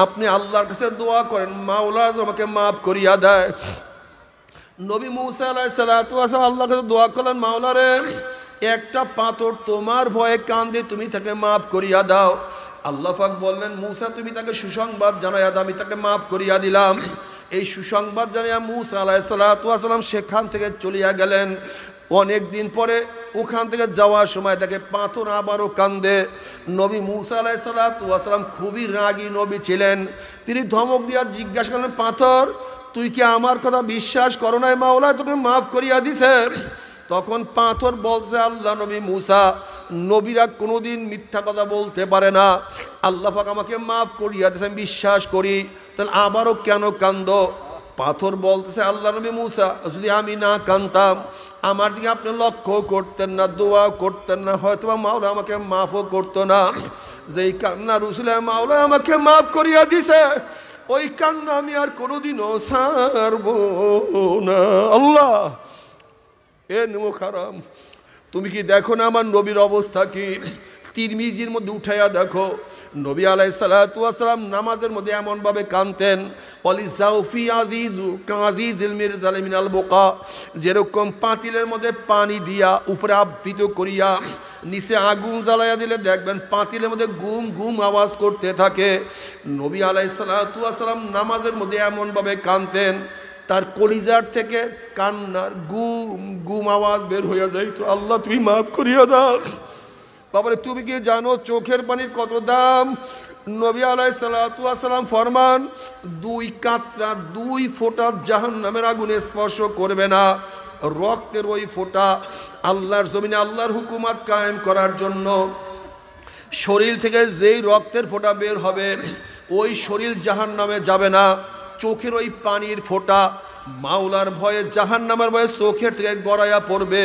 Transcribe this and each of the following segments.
আপনি আল্লাহর কাছে দোয়া করেন মাওলা আমাকে মাফ করিয়া দেয়। নবী মুসা আলাইহিস সালাতু ওয়াস সালাম আল্লাহর কাছে দোয়া করলেন, মাওলা রে, একটা পাথর তোমার ভয়ে কান্দে, তুমি তাকে মাফ করিয়া দাও। আল্লাহ পাক বললেন, মুসা তুমি তাকে সুসংবাদ জানাইয়া দাও, আমি তাকে মাফ করিয়া দিলাম। এই সুসংবাদ জানাইয়া মুসা আলাইহিস সালাতু ওয়াস সালাম সেখান থেকে চলিয়া গেলেন। অনেক দিন পরে ওখান থেকে যাওয়ার সময় দেখে পাথর আবারও কান্দে। নবী মুসা আলাইহিস সালাতু ওয়াস সালাম খুবই রাগী নবী ছিলেন। তিনি ধমক দিয়া জিজ্ঞাসা করলেন, পাথর তুই কি আমার কথা বিশ্বাস করো নাই? মাওলা তোকে মাফ করিয়া দিছে। তখন পাথর বলছে, আল্লাহ নবী মুসা, নবীরা কোনোদিন মিথ্যা কথা বলতে পারে না, আল্লাহ পাক আমাকে মাফ করিয়া দিয়েছে, আমি বিশ্বাস করি, তাহলে আবারও কেন কান্দ? পাথর বলতেছে, আল্লাহ নবী মুসা, যদি আমি না কান্দতাম, আমার দিকে আপনি লক্ষ্য করতেন না, দোয়া করতেন না, হয়তো মাওলা আমাকে মাফও করতো না। যেই কান্না রসুলে মাওলা আমাকে মাফ করিয়া দিছে, ওই কান্না আমি আর কোনোদিনও ছাড়ব না। আল্লাহ এ নেমো খারাম, তুমি কি দেখো না আমার নবীর অবস্থা কি? তিরমিজির মধ্যে উঠাইয়া দেখো, নবী আলাইহিস সালাতু ওয়াস সালাম নামাজের মধ্যে এমনভাবে কাঁদতেন, অলি জাউফি আজিজু কাজিজিল মিরজাল মিনাল বুকা, যেরকম পাতিলের মধ্যে পানি দিয়া উপরে আবৃত করিয়া নিচে আগুন জ্বালাইয়া দিলে দেখবেন পাতিলের মধ্যে গুম গুম আওয়াজ করতে থাকে। নবী আলাইহিস সালাতু ওয়াস সালাম নামাজের মধ্যে এমনভাবে কাঁদতেন, তার কলিজার থেকে কান্নার গুম গুম আওয়াজ বের হইয়া যাইত। আল্লাহ তুমি মাফ করিয়া দাও। বাবারে তুমি কি জানো চোখের পানির কত দাম? নবী আলাইহিস সালাতু ওয়াস সালাম ফরমান, 2 কাতরা 2 ফোঁটা জাহান্নামের আগুনে স্পর্শ করবে না। রক্তের ওই ফোঁটা আল্লাহর জমিনে আল্লাহর হুকুমত কায়েম করার জন্য শরীর থেকে যেই রক্তের ফোঁটা বের হবে, ওই শরীর জাহান্নামে যাবে না। চোখের ওই পানির ফোঁটা মাওলার ভয়ে জাহান্নামের ভয়ে চোখের থেকে গড়াইয়া পড়বে,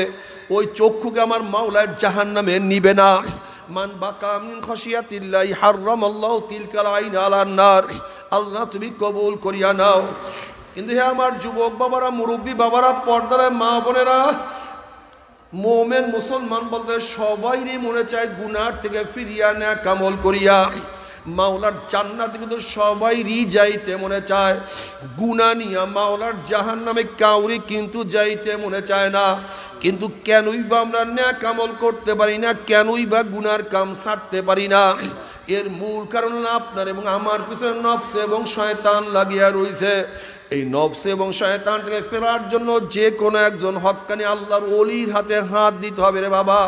ওই চক্ষুকে আমার মাওলায় জাহান্নামে নিবে না। মান বাকা মিন খাশিয়াতিল্লাহি হারামাল্লাহু তিলকাল আইন আলান নার। আল্লাহ তুমি কবুল করিয়া নাও। কিন্তু হে আমার যুবক বাবারা, মুরব্বী বাবারা, পর্দার মা বোনেরা, মোমেন মুসলমান বলতে সবাইরই মনে চায় গুনার থেকে ফিরিয়া নেয়া কামল করিয়া মাওলার জান্নাতে, কিন্তু সবাইরই যাইতে মনে চায়। গুনাহ নিয়া মাওলার জাহান্নামে কাউরি কিন্তু যাইতে মনে চায় না। কিন্তু কেনই বা আমরা নেক আমল করতে পারি না, কেনই বা গুনার কাম ছাড়তে পারি না? এর মূল কারণ আপনার এবং আমার পিছনে নফস এবং শয়তান লাগিয়া রইছে। এই নফস এবং শয়তান থেকে ফেরার জন্য যে কোনো একজন হক্কানি আল্লাহর ওলির হাতে হাত দিতে হবে রে বাবা।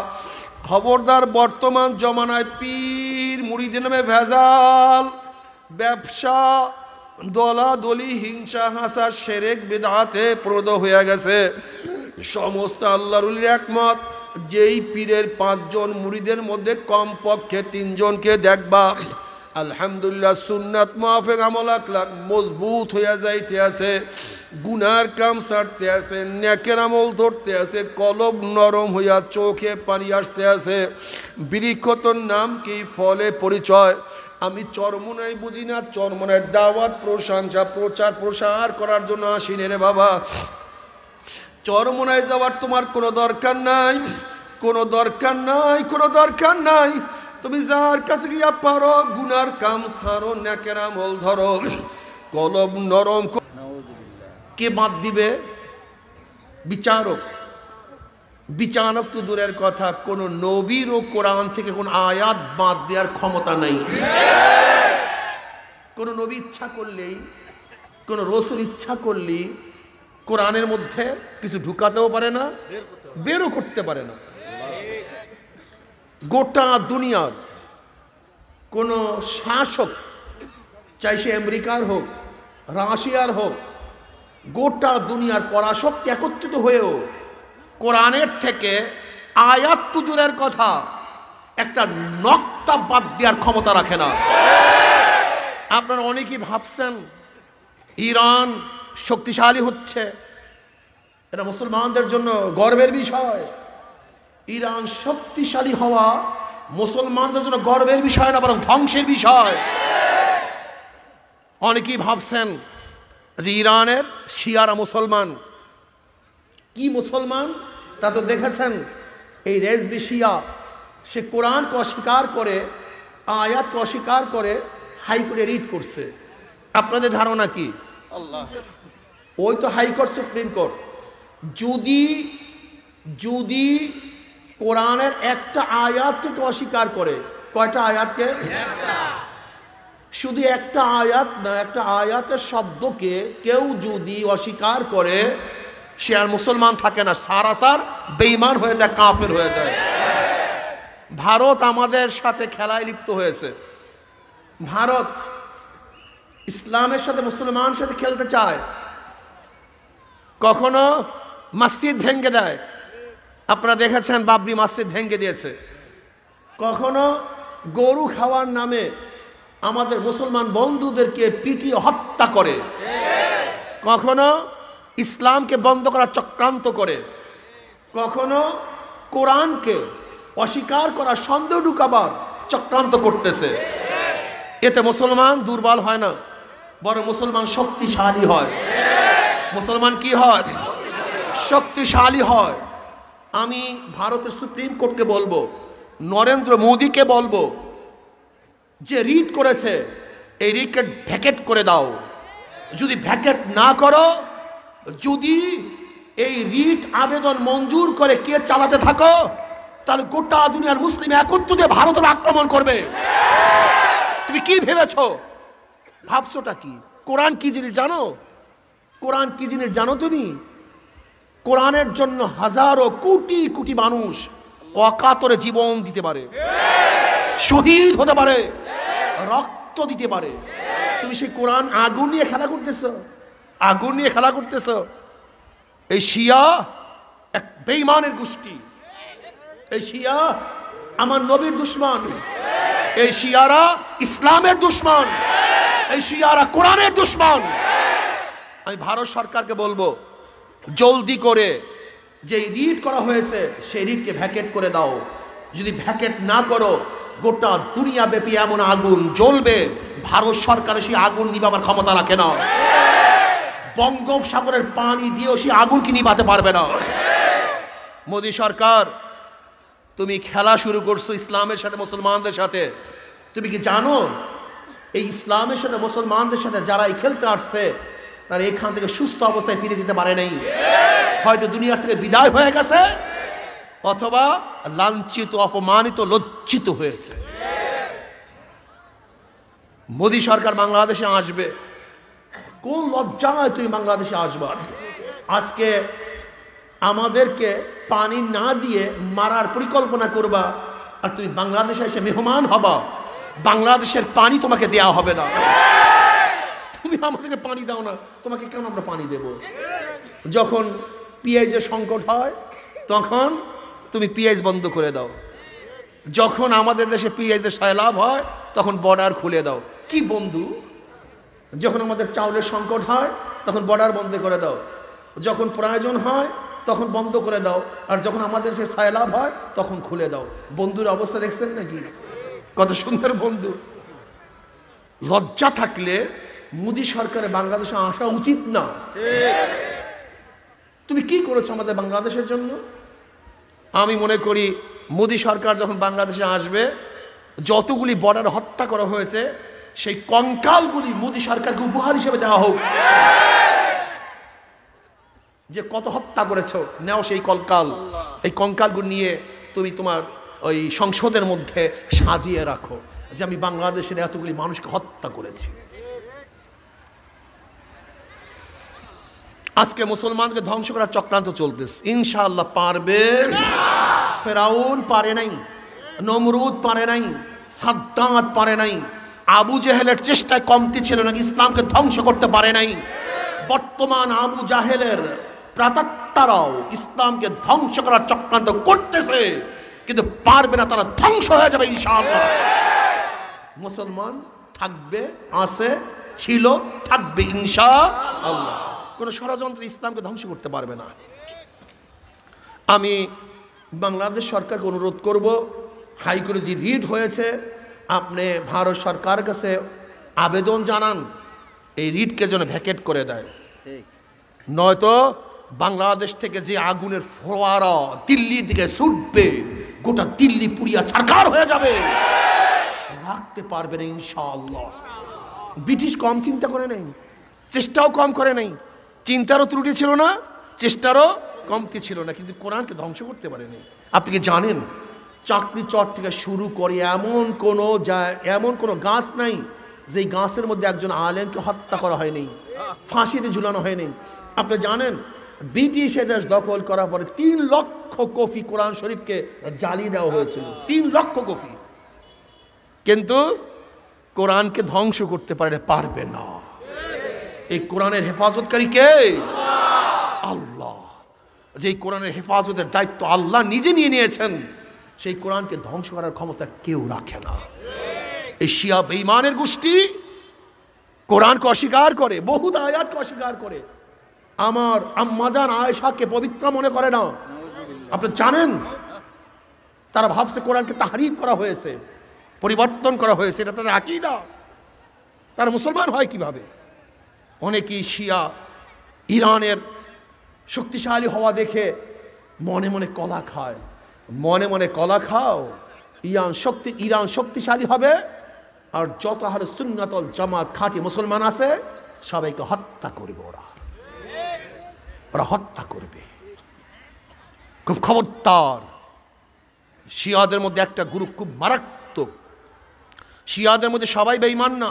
খবরদার, বর্তমান জমানায় পীর মুরিদের নামে ভেজাল, ব্যবসা, দলাদলি, হিংসা হাসা, শিরক বিদআতে প্রদ হয়ে গেছে। সমস্ত আল্লাহর ওলির একমত, যেই পীরের 5 জন মুরিদের মধ্যে কমপক্ষে 3 জনকে দেখবা আলহামদুলিল্লাহ সুন্নাত মুআফিক আমল আখলাক মজবুত হইয়া যাইতে আছে, গুনার কাম ছাড়তে আছে, নেকের আমল ধরতে আছে, কলব নরম হইয়া চোখে পানি আসতে আছে। বৃক্ষতর নাম কি, ফলে পরিচয়। আমি চরমনাই বুঝি না, চরমনার দাওয়াত, প্রশংসা, প্রচার প্রসার করার জন্য আসিনি রে বাবা। চরমনায় যাওয়ার তোমার কোনো দরকার নাই, কোনো দরকার নাই, কোনো দরকার নাই। তুমি যার কাছে গিয়া পারো গুনার কাম ছাড়ো, নেকের আমল ধরো, কলব নরম। কে বাদ দিবে? বিচারক। বিচারক তো দূরের কথা, কোন নবীর ও কোরআন থেকে কোন আয়াত বাদ দেওয়ার ক্ষমতা নাই। কোন নবী ইচ্ছা করলেই, কোন রসুল ইচ্ছা করলেই কোরআনের মধ্যে কিছু ঢুকাতেও পারে না, বেরও করতে পারে না। গোটা দুনিয়ার কোন শাসক, চাই সে আমেরিকার হোক, রাশিয়ার হোক, গোটা দুনিয়ার পরাশক্তি একত্রিত হয়েও কোরআনের থেকে আয়াত তো দূরের কথা, একটা নক্তা বাদ দেওয়ার ক্ষমতা রাখে না। আপনারা অনেকেই ভাবছেন ইরান শক্তিশালী হচ্ছে, এটা মুসলমানদের জন্য গর্বের বিষয়। ইরান শক্তিশালী হওয়া মুসলমানদের জন্য গর্বের বিষয় না, বরং ধ্বংসের বিষয়। অনেকেই ভাবছেন যে ইরানের শিয়ারা মুসলমান। কি মুসলমান তা তো দেখেছেন, এই রেজবি শিয়া, সে কোরআনকে অস্বীকার করে, আয়াতকে অস্বীকার করে, হাইকোর্টে রিট করছে। আপনাদের ধারণা কি? ওই তো হাইকোর্ট, সুপ্রিম কোর্ট। যদি যদি কোরআনের একটা আয়াতকে কেউ অস্বীকার করে, কয়টা আয়াতকে? শুধু একটা আয়াত না, একটা আয়াতের শব্দকে কেউ যদি অস্বীকার করে, সে আর মুসলমান থাকে না, সারাসার বেঈমান হয়ে যায়, কাফের হয়ে যায়। ভারত আমাদের সাথে খেলায় লিপ্ত হয়েছে। ভারত ইসলামের সাথে মুসলমানের সাথে খেলতে চায়। কখনো মসজিদ ভেঙে দেয়, আপনারা দেখেছেন বাবরি মসজিদ ভেঙে দিয়েছে। কখনো গরু খাওয়ার নামে আমাদের মুসলমান বন্ধুদেরকে পিটিয়ে হত্যা করে। কখনো ইসলামকে বন্ধ করার চক্রান্ত করে। কখনো কোরআনকে অস্বীকার করার, সন্দেহ ঢুকাবার চক্রান্ত করতেছে। এতে মুসলমান দুর্বল হয় না, বরং মুসলমান শক্তিশালী হয়। মুসলমান কি হয়? শক্তিশালী হয়। আমি ভারতের সুপ্রিম কোর্টকে বলবো, নরেন্দ্র মোদীকে বলবো, যে রিট করেছে এই রিটকে ভ্যাকেট করে দাও। যদি ভ্যাকেট না করো, যদি এই রিট আবেদন মঞ্জুর করে কে চালাতে থাকো, তাহলে গোটা দুনিয়ার মুসলিম একত্রিত হয়ে ভারতের আক্রমণ করবে। তুমি কি ভেবেছো? ভাবছোটা কি? কোরআন কি জিনিস জানো? কোরআন কি জিনিস জানো তুমি? কোরআনের জন্য হাজারো কোটি কোটি মানুষ অকাতরে জীবন দিতে পারে, শহীদ হতে পারে, রক্ত দিতে পারে। তুমি সেই কোরআন আগুন নিয়ে খেলা করতেছো, আগুন নিয়ে খেলা করতেছো। এই শিয়া এক বেঈমানের গোষ্ঠী। এই শিয়া আমার নবীর দুশমন। এই শিয়ারা ইসলামের দুশমন। এই শিয়ারা কোরআনের দুশমন। আমি ভারত সরকারকে বলবো, জলদি করে যে রিট করা হয়েছে সেই রিটকে ভ্যাকেট করে দাও। যদি ভ্যাকেট না করো, গোটা দুনিয়া ব্যাপী এমন আগুন জ্বলবে, ভারত সরকারের সেই আগুন নিভাবার ক্ষমতা রাখে না। বঙ্গোপসাগরের পানি দিয়েও সেই আগুনকে নিভাতে পারবে না। মোদী সরকার, তুমি খেলা শুরু করছো ইসলামের সাথে, মুসলমানদের সাথে। তুমি কি জানো এই ইসলামের সাথে মুসলমানদের সাথে যারা এই খেলতে আসছে, তারা এখান থেকে সুস্থ অবস্থায় ফিরে যেতে পারে নাই। হয়তো দুনিয়া থেকে বিদায় হয়ে গেছে, অথবা লাঞ্ছিত, অপমানিত, লজ্জিত হয়েছে। মোদী সরকার বাংলাদেশে আসবে, কোন লজ্জায় তুমি বাংলাদেশে আসবা? আজকে আমাদেরকে পানি না দিয়ে মারার পরিকল্পনা করবা, আর তুমি বাংলাদেশে এসে মেহমান হবা। বাংলাদেশের পানি তোমাকে দেয়া হবে না। তুমি আমাদেরকে পানি দাও না, তোমাকে কেন আমরা পানি দেব? যখন পিএইচের সংকট হয়, তখন তুমি পিএইচ বন্ধ করে দাও। যখন আমাদের দেশে পিএইচের সয়লাভ হয়, তখন বর্ডার খুলে দাও। কি বন্ধু? যখন আমাদের চাউলের সংকট হয়, তখন বর্ডার বন্ধ করে দাও। যখন প্রয়োজন হয়, তখন বন্ধ করে দাও। আর যখন আমাদের দেশে সয়লাভ হয়, তখন খুলে দাও। বন্ধুর অবস্থা দেখছেন নাকি? কত সুন্দর বন্ধু। লজ্জা থাকলে মোদী সরকারের বাংলাদেশে আসা উচিত না। তুমি কি করেছো আমাদের বাংলাদেশের জন্য? আমি মনে করি মোদী সরকার যখন বাংলাদেশে আসবে, যতগুলি বর্ডার হত্যা করা হয়েছে, সেই কঙ্কালগুলি মোদী সরকারকে উপহার হিসেবে দেওয়া হোক। যে কত হত্যা করেছো, নেও সেই কঙ্কাল। এই কঙ্কালগুলি নিয়ে তুমি তোমার ওই সংসদের মধ্যে সাজিয়ে রাখো, যে আমি বাংলাদেশের এতগুলি মানুষকে হত্যা করেছি। আজকে মুসলমানকে ধ্বংস করার চক্রান্ত চলতেছে। ইনশাআল্লাহ পারবে। ফেরাউন পারে নাই, নমরুদ পারে নাই, সাদ্দাত পারে নাই, আবু জেহেলের চেষ্টায় কমতি ছিল না, ইসলামকে ধ্বংস করতে পারে নাই। বর্তমান আবু জাহেলের প্রাতাত্মারাও ইসলামকে ধ্বংস করার চক্রান্ত করতেছে, কিন্তু পারবে না, তারা ধ্বংস হয়ে যাবে ইনশাআল্লাহ। মুসলমান থাকবে, আছে, ছিল, থাকবে ইনশাআল্লাহ। কোন ষড়যন্ত্র ইসলামকে ধ্বংস করতে পারবে না। আমি বাংলাদেশ সরকারকে অনুরোধ করব, হাইকোর্টে যে রিট হয়েছে, আপনি ভারত সরকারের কাছে আবেদন জানান এই রিটকে যেন ভ্যাকেট করে দেয়। নয়তো বাংলাদেশ থেকে যে আগুনের ফোয়ারা দিল্লির দিকে ছুটবে, গোটা দিল্লি পুড়িয়া ছারখার হয়ে যাবে, রাখতে পারবে না ইনশাআল্লাহ। ব্রিটিশ কম চিন্তা করে নাই, চেষ্টাও কম করে নাই, চিন্তারও ত্রুটি ছিল না, চেষ্টারও কমতি ছিল না, কিন্তু কোরআনকে ধ্বংস করতে পারেনি। আপনি কি জানেন চাকরি চট থেকে শুরু করে এমন কোনো গাছ নাই যেই গাছের মধ্যে একজন আলেমকে হত্যা করা হয়নি, ফাঁসিতে ঝুলানো হয়নি। আপনি জানেন ব্রিটিশ দেশ দখল করার পরে 3 লক্ষ কপি কোরআন শরীফকে জ্বালিয়ে দেওয়া হয়েছিল, 3 লক্ষ কপি, কিন্তু কোরআনকে ধ্বংস করতে পারবে না। এই কোরআনের হেফাজতকারী কে? আল্লাহ। যে কোরআনের হেফাজতের দায়িত্ব আল্লাহ নিজে নিয়ে নিয়েছেন, সেই কোরআনকে ধ্বংস করার ক্ষমতা কেউ রাখে না। এই শিয়া বেঈমানের গোষ্ঠী কোরআনকে অস্বীকার করে, বহুত আয়াতকে অস্বীকার করে, আমার আম্মাজান আয়েশাকে পবিত্র মনে করে না। আপনি জানেন তারা ভাবছে কোরআনকে তাহরিফ করা হয়েছে, পরিবর্তন করা হয়েছে, এটা তাদের আকীদা। তারা মুসলমান হয় কিভাবে? অনেকেই শিয়া ইরানের শক্তিশালী হওয়া দেখে মনে মনে কলা খায়, মনে মনে কলা খাও, ইরান শক্তিশালী হবে, আর যত আহলে সুন্নাত ওয়াল জামাত খাঁটি মুসলমান আছে সবাইকে হত্যা করবে, ওরা হত্যা করবে। খুব খবরদার। শিয়াদের মধ্যে একটা গ্রুপ খুব মারাত্মক, শিয়াদের মধ্যে সবাই বেঈমান না,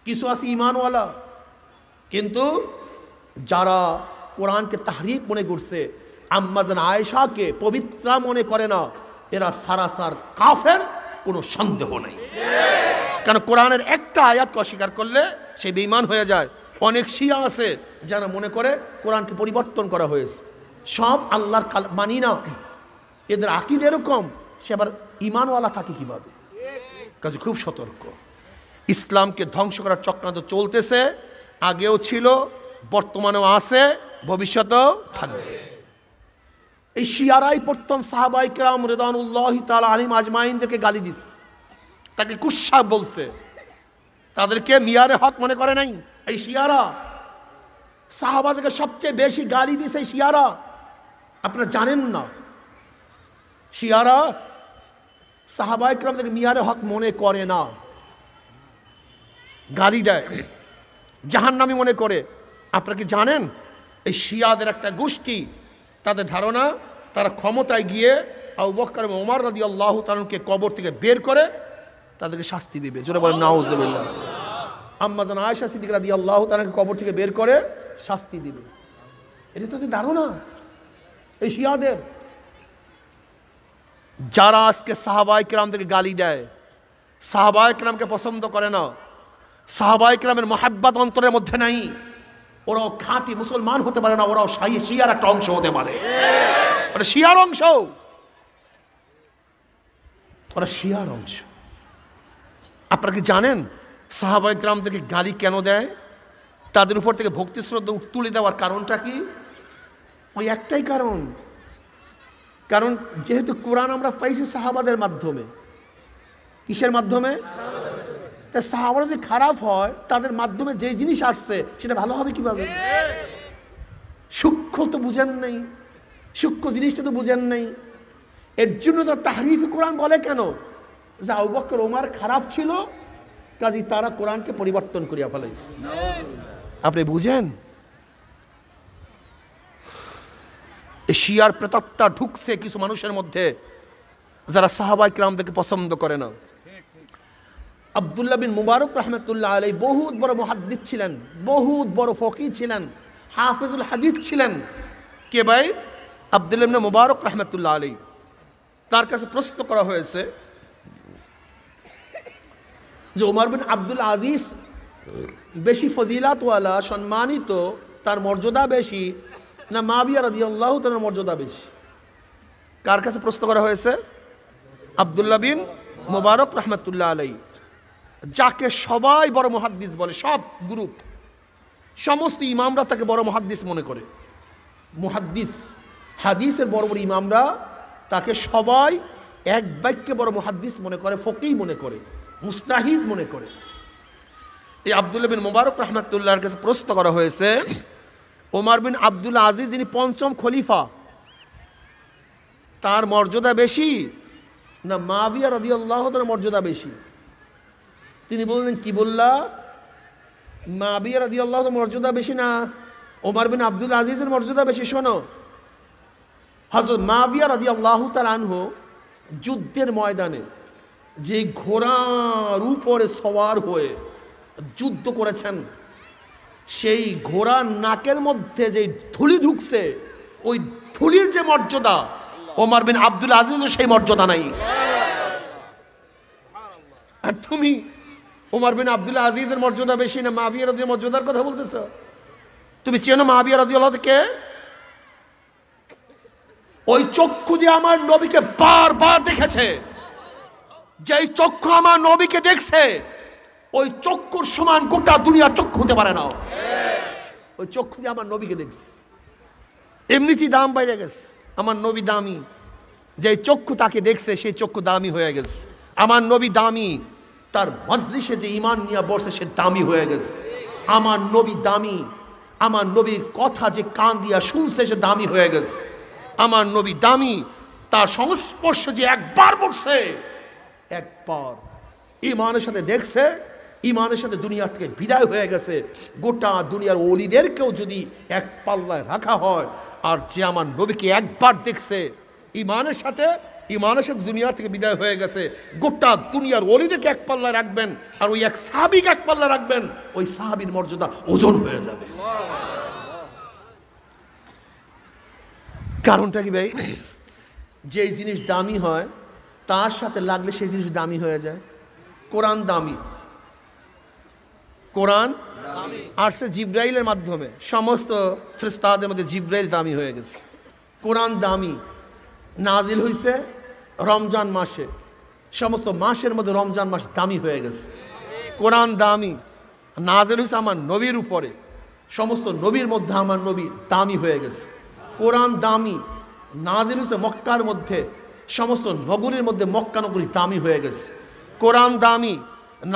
কিছু আছে ঈমানওয়ালা, কিন্তু যারা কোরআনকে তাহরিফ মনে করছে, আম্মাজান আয়েশাকে পবিত্রা মনে করে না, এরা সারাসার কাফের, কোনো সন্দেহ নেই। কারণ কোরআনের একটা আয়াতকে অস্বীকার করলে সে বেঈমান হয়ে যায়। অনেক শিয়া আছে যারা মনে করে কোরআনকে পরিবর্তন করা হয়েছে, সব আল্লাহর মানি না, এদের আকীদা এরকম, সে আবার ঈমানওয়ালা থাকে কিভাবে? কাজে খুব সতর্ক। ইসলামকে ধ্বংস করার চক্রান্ত চলতেছে, আগেও ছিল, বর্তমানেও আছে, ভবিষ্যতেও থাকবে। এই শিয়ারাই প্রথম সাহাবায়ে কেরাম রিদওয়ানুল্লাহি তাআলা আলাইহিম আজমাইনদেরকে গালি দিস, তাকে কুশ্শা বলছে, তাদেরকে মিয়ারে হক মনে করে নাই। এই শিয়ারা সাহাবাদেরকে সবচেয়ে বেশি গালি দিছে, এই শিয়ারা। আপনারা জানেন না, শিয়ারা সাহাবায়ে কেরামদেরকে মিয়ারে হক মনে করে না, গালি দেয়, জাহান্নামী মনে করে। আপনারা কি জানেন এই শিয়াদের একটা গোষ্ঠী, তাদের ধারণা তারা ক্ষমতায় গিয়ে আবু বকর এবং ওমর রাদিয়াল্লাহু তাআলাকে কবর থেকে বের করে তাদেরকে শাস্তি দিবে। জোরে বলেন নাউজুবিল্লাহ। আম্মাজান আয়েশা সিদ্দিকা রাদিয়াল্লাহু তাআলাকে কবর থেকে বের করে শাস্তি দিবে, এটা তাদের ধারণা। এই শিয়াদের যারা আজকে সাহাবায়ে কেরামদেরকে গালি দেয়, সাহাবায়ে কেরামকে পছন্দ করে না, সাহাবায়ে কেরামের মহাব্বত অন্তরের মধ্যে নাই, ওরাও খাঁটি মুসলমান হতে পারে না, ওরাও শিয়ার একটা অংশ হতে পারে, ওরা শিয়ার অংশ, ওরা শিয়ার অংশ। আপনারা কি জানেন সাহাবায়ে কেরামদেরকে গালি কেন দেয়? তাদের উপর থেকে ভক্তি শ্রদ্ধা তুলে দেওয়ার কারণটা কি? ওই একটাই কারণ যেহেতু কোরআন আমরা পাইছি সাহাবাদের মাধ্যমে। কিসের মাধ্যমে? তা সাহাবারা যে খারাপ হয়, তাদের মাধ্যমে যে জিনিস আসছে সেটা ভালো হবে কিভাবে? সূক্ষ্ম তো বুঝেন নাই, সূক্ষ্ম জিনিসটা তো বুঝেন নাই। এর জন্য তো তাহরিফ কোরআন বলে কেন? যে আবু বকর ওমর খারাপ ছিল, কাজী তারা কোরআনকে পরিবর্তন করিয়া ফেলাইছে। আপনি বুঝেন? এই শিয়ার প্রেতাত্মা ঢুকছে কিছু মানুষের মধ্যে, যারা সাহাবায়ে কেরামদেরকে পছন্দ করে না। আব্দুল্লাহ বিন মুবারক রাহমাতুল্লাহ আলাইহি বহুত বড় মুহাদ্দিস ছিলেন, বহুত বড় ফকিহ ছিলেন, হাফিজুল হাদিস ছিলেন। কে ভাই? আব্দুল্লাহ বিন মুবারক রাহমাতুল্লাহ আলাইহি। তার কাছে প্রশ্ন করা হয়েছে যে ওমর বিন আব্দুল আজিজ বেশি ফজিলাতওয়ালা, সম্মানিত, তার মর্যাদা বেশি, না মুআবিয়া রাদিয়াল্লাহু তাআলার মর্যাদা বেশি? কার কাছে প্রশ্ন করা হয়েছে? আব্দুল্লাহ বিন মুবারক রাহমাতুল্লাহ আলাইহি, যাকে সবাই বড় মুহাদ্দিস বলে, সব গ্রুপ, সমস্ত ইমামরা তাকে বড় মুহাদ্দিস মনে করে। মুহাদ্দিস, হাদিসের বড় বড় ইমামরা তাকে সবাই এক বাক্যে বড় মুহাদ্দিস মনে করে, ফকিহ মনে করে, মুস্তাহিদ মনে করে। এই আব্দুল্লাহ বিন মুবারক রাহমাতুল্লাহর কাছে প্রশ্ন করা হয়েছে, ওমর বিন আব্দুল আজিজ যিনি পঞ্চম খলিফা, তার মর্যাদা বেশি না মুআবিয়া রাদিয়াল্লাহু তাআলার মর্যাদা বেশি? তিনি বললেন, কি বললা? মুআবিয়া রাদিয়াল্লাহু আনহু মর্যাদা বেশি না ওমর বিন আব্দুল আজিজের মর্যাদা বেশি? শোনো, হযরত মুআবিয়া রাদিয়াল্লাহু তাআলা আনহু যুদ্ধের ময়দানে যে ঘোড়ার উপরে সওয়ার হয়ে যুদ্ধ করেছেন, সেই ঘোড়ার নাকের মধ্যে যে ধুলি ঢুকছে, ওই ধুলির যে মর্যাদা ওমর বিন আব্দুল আজিজের সেই মর্যাদা নাই। আর তুমি ওমর বিন আব্দুল আজিজের মর্যাদা বেশি না মুআবিয়া রাদিয়াল্লাহু মর্যাদার কথা বলতেছো? তুমি চেনো মুআবিয়া রাদিয়াল্লাহু কে? ওই চক্ষু দিয়ে আমার নবীকে বারবার দেখেছে। যেই চক্ষু আমার নবীকে দেখছে, ওই চক্ষুর সমান গোটা দুনিয়ার চক্ষু হতে পারে না। ওই চক্ষু দিয়ে আমার নবীকে দেখছে, এমনিতেই দাম বাইরে গেছে। আমার নবী দামি, যে চক্ষু তাকে দেখছে সেই চক্ষু দামি হয়ে গেছে। আমার নবী দামি, তার মজলিসে যে ঈমান নিয়ে বসে সে দামি হয়ে গেছে। আমার নবী দামি, আমার নবীর কথা যে কান দিয়া শুনছে সে দামি হয়ে গেছে। আমার নবী দামি, তার সংস্পর্শে যে একবার বসছে, একবার ঈমানের সাথে দেখছে, ঈমানের সাথে দুনিয়া থেকে বিদায় হয়ে গেছে। গোটা দুনিয়ার ওলিদেরকেও যদি এক পাল্লায় রাখা হয়, আর যে আমার নবীকে একবার দেখছে ঈমানের সাথে দুনিয়া থেকে বিদায় হয়ে গেছে, গোটা দুনিয়ার ওলিদেরকে এক পাল্লায় রাখবেন, আর ওই এক সাহাবীকে এক পাল্লায় রাখবেন, ওই সাহাবীর মর্যাদা ওজন হয়ে যাবে। কারণটা কি ভাই? যেই জিনিস দামি হয় তার সাথে লাগলে সেই জিনিস দামি হয়ে যায়। কোরআন দামি, কোরআন আসছে জিব্রাইলের মাধ্যমে, সমস্ত ফেরেশতাদের মধ্যে জিব্রাইল দামি হয়ে গেছে। কোরআন দামি, নাজিল হইছে রমজান মাসে, সমস্ত মাসের মধ্যে রমজান মাস দামি হয়ে গেছে। কোরআন দামি, নাজিল হইছে আমার নবীর উপরে, সমস্ত নবীর মধ্যে আমার নবী দামি হয়ে গেছে। কোরআন দামি, নাজিল হইছে মক্কার মধ্যে, সমস্ত নগরীর মধ্যে মক্কা নগরী দামি হয়ে গেছে। কোরআন দামি,